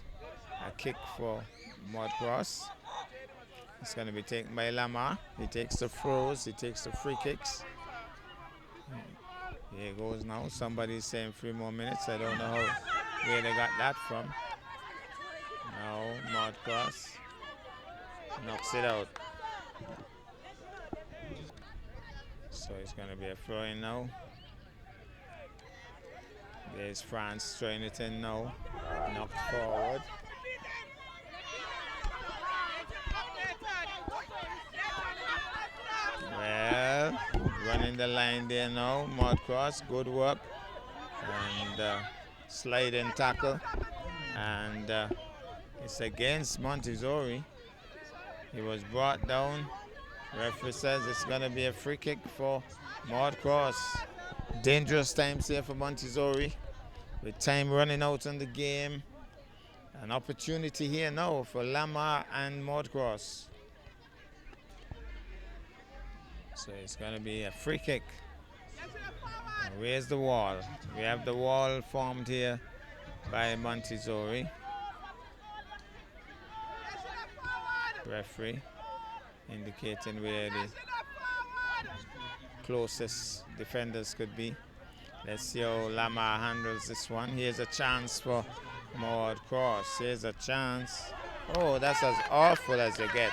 a kick for Mudcross. It's going to be taken by Lamar. He takes the throws, he takes the free kicks. Here goes now. Somebody's saying 3 more minutes. I don't know where they got that from. Now Mudcross knocks it out. So it's going to be a throw-in now. There's France throwing it in now. Knocked forward. Well, running the line there now. Mudcross, good work. And sliding tackle. And it's against Montessori. He was brought down. Referee says it's going to be a free kick for Mudcross. Dangerous times here for Montessori. With time running out in the game. An opportunity here now for Lamar and Mudcross. So it's going to be a free kick. And where's the wall? We have the wall formed here by Montessori. Referee indicating where the closest defenders could be. Let's see how Lamar handles this one. Here's a chance for Mudcross. Here's a chance. Oh, that's as awful as you get.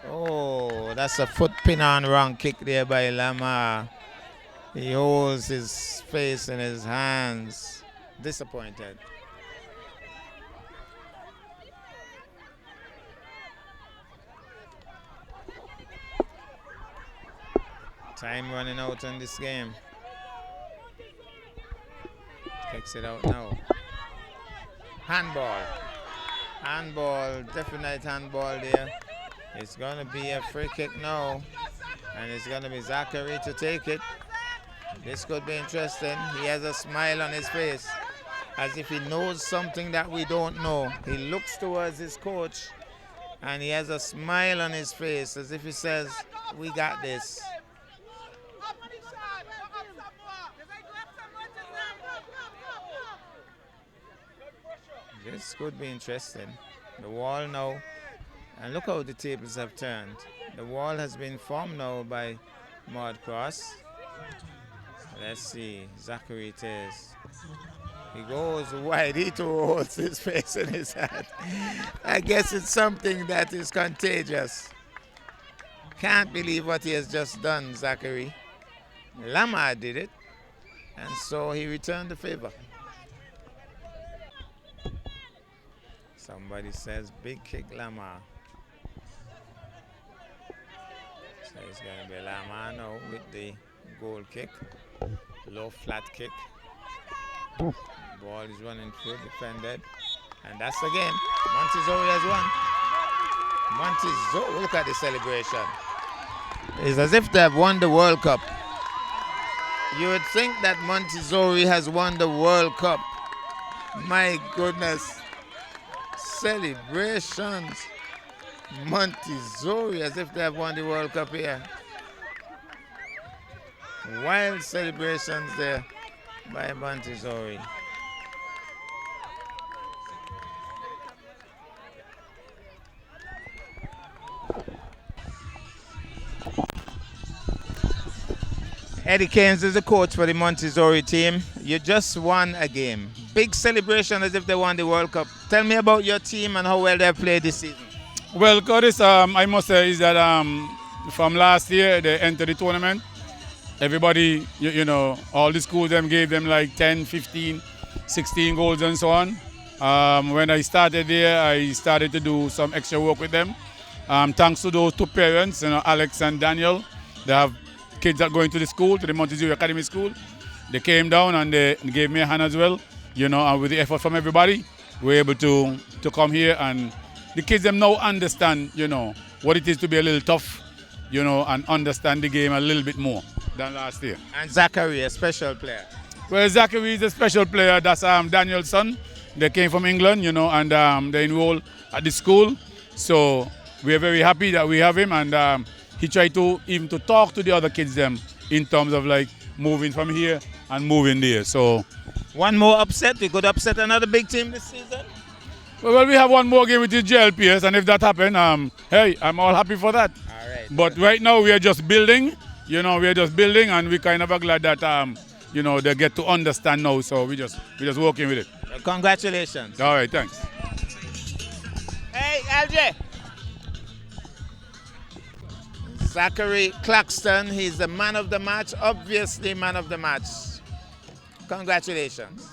Oh, that's a foot pin on wrong kick there by Lamar. He holds his face in his hands. Disappointed. Time running out in this game. Kicks it out now. Handball. Handball, definite handball there. It's going to be a free kick now, and it's going to be Zachary to take it. This could be interesting. He has a smile on his face, as if he knows something that we don't know. He looks towards his coach, and he has a smile on his face, as if he says, we got this. This could be interesting. The wall now, and look how the tables have turned. The wall has been formed now by Maud Cross. Let's see, Zachary it is. He goes wide, he too holds his face in his hand. I guess it's something that is contagious. Can't believe what he has just done, Zachary. Lamar did it, and so he returned the favor. Somebody says big kick Lamar. So it's going to be Lamar now with the goal kick. Low flat kick. Ball is running through, defended. And that's the game. Montessori has won. Montessori, look at the celebration. It's as if they have won the World Cup. You would think that Montessori has won the World Cup. My goodness. Celebrations. Montessori, as if they have won the World Cup here. Wild celebrations there by Montessori. Eddie Keynes is the coach for the Montessori team. You just won a game. Big celebration as if they won the World Cup. Tell me about your team and how well they played this season. Well, Curtis, I must say is that from last year they entered the tournament. Everybody, you know, all the schools them gave them like 10, 15, 16 goals and so on. When I started there, I started to do some extra work with them. Thanks to those two parents, you know, Alex and Daniel. They have kids that going to the school, to the Montessori Academy School. They came down and they gave me a hand as well. You know, and with the effort from everybody, we're able to come here, and the kids them now understand, you know, what it is to be a little tough, you know, and understand the game a little bit more than last year. And Zachary, a special player. Well, Zachary is a special player. That's Daniel's son. They came from England, you know, and they enrolled at the school. So we are very happy that we have him, and he tried to even to talk to the other kids them in terms of like moving from here and moving there. So one more upset, we could upset another big team this season. Well, we have one more game with the JLPS, and if that happens, hey, I'm all happy for that. All right. But right now we are just building, you know, we are just building, and we kind of are glad that you know, they get to understand now. So we just working with it. Congratulations. All right, thanks. Hey, LJ. Zachary Claxton, he's the man of the match, obviously man of the match. Congratulations.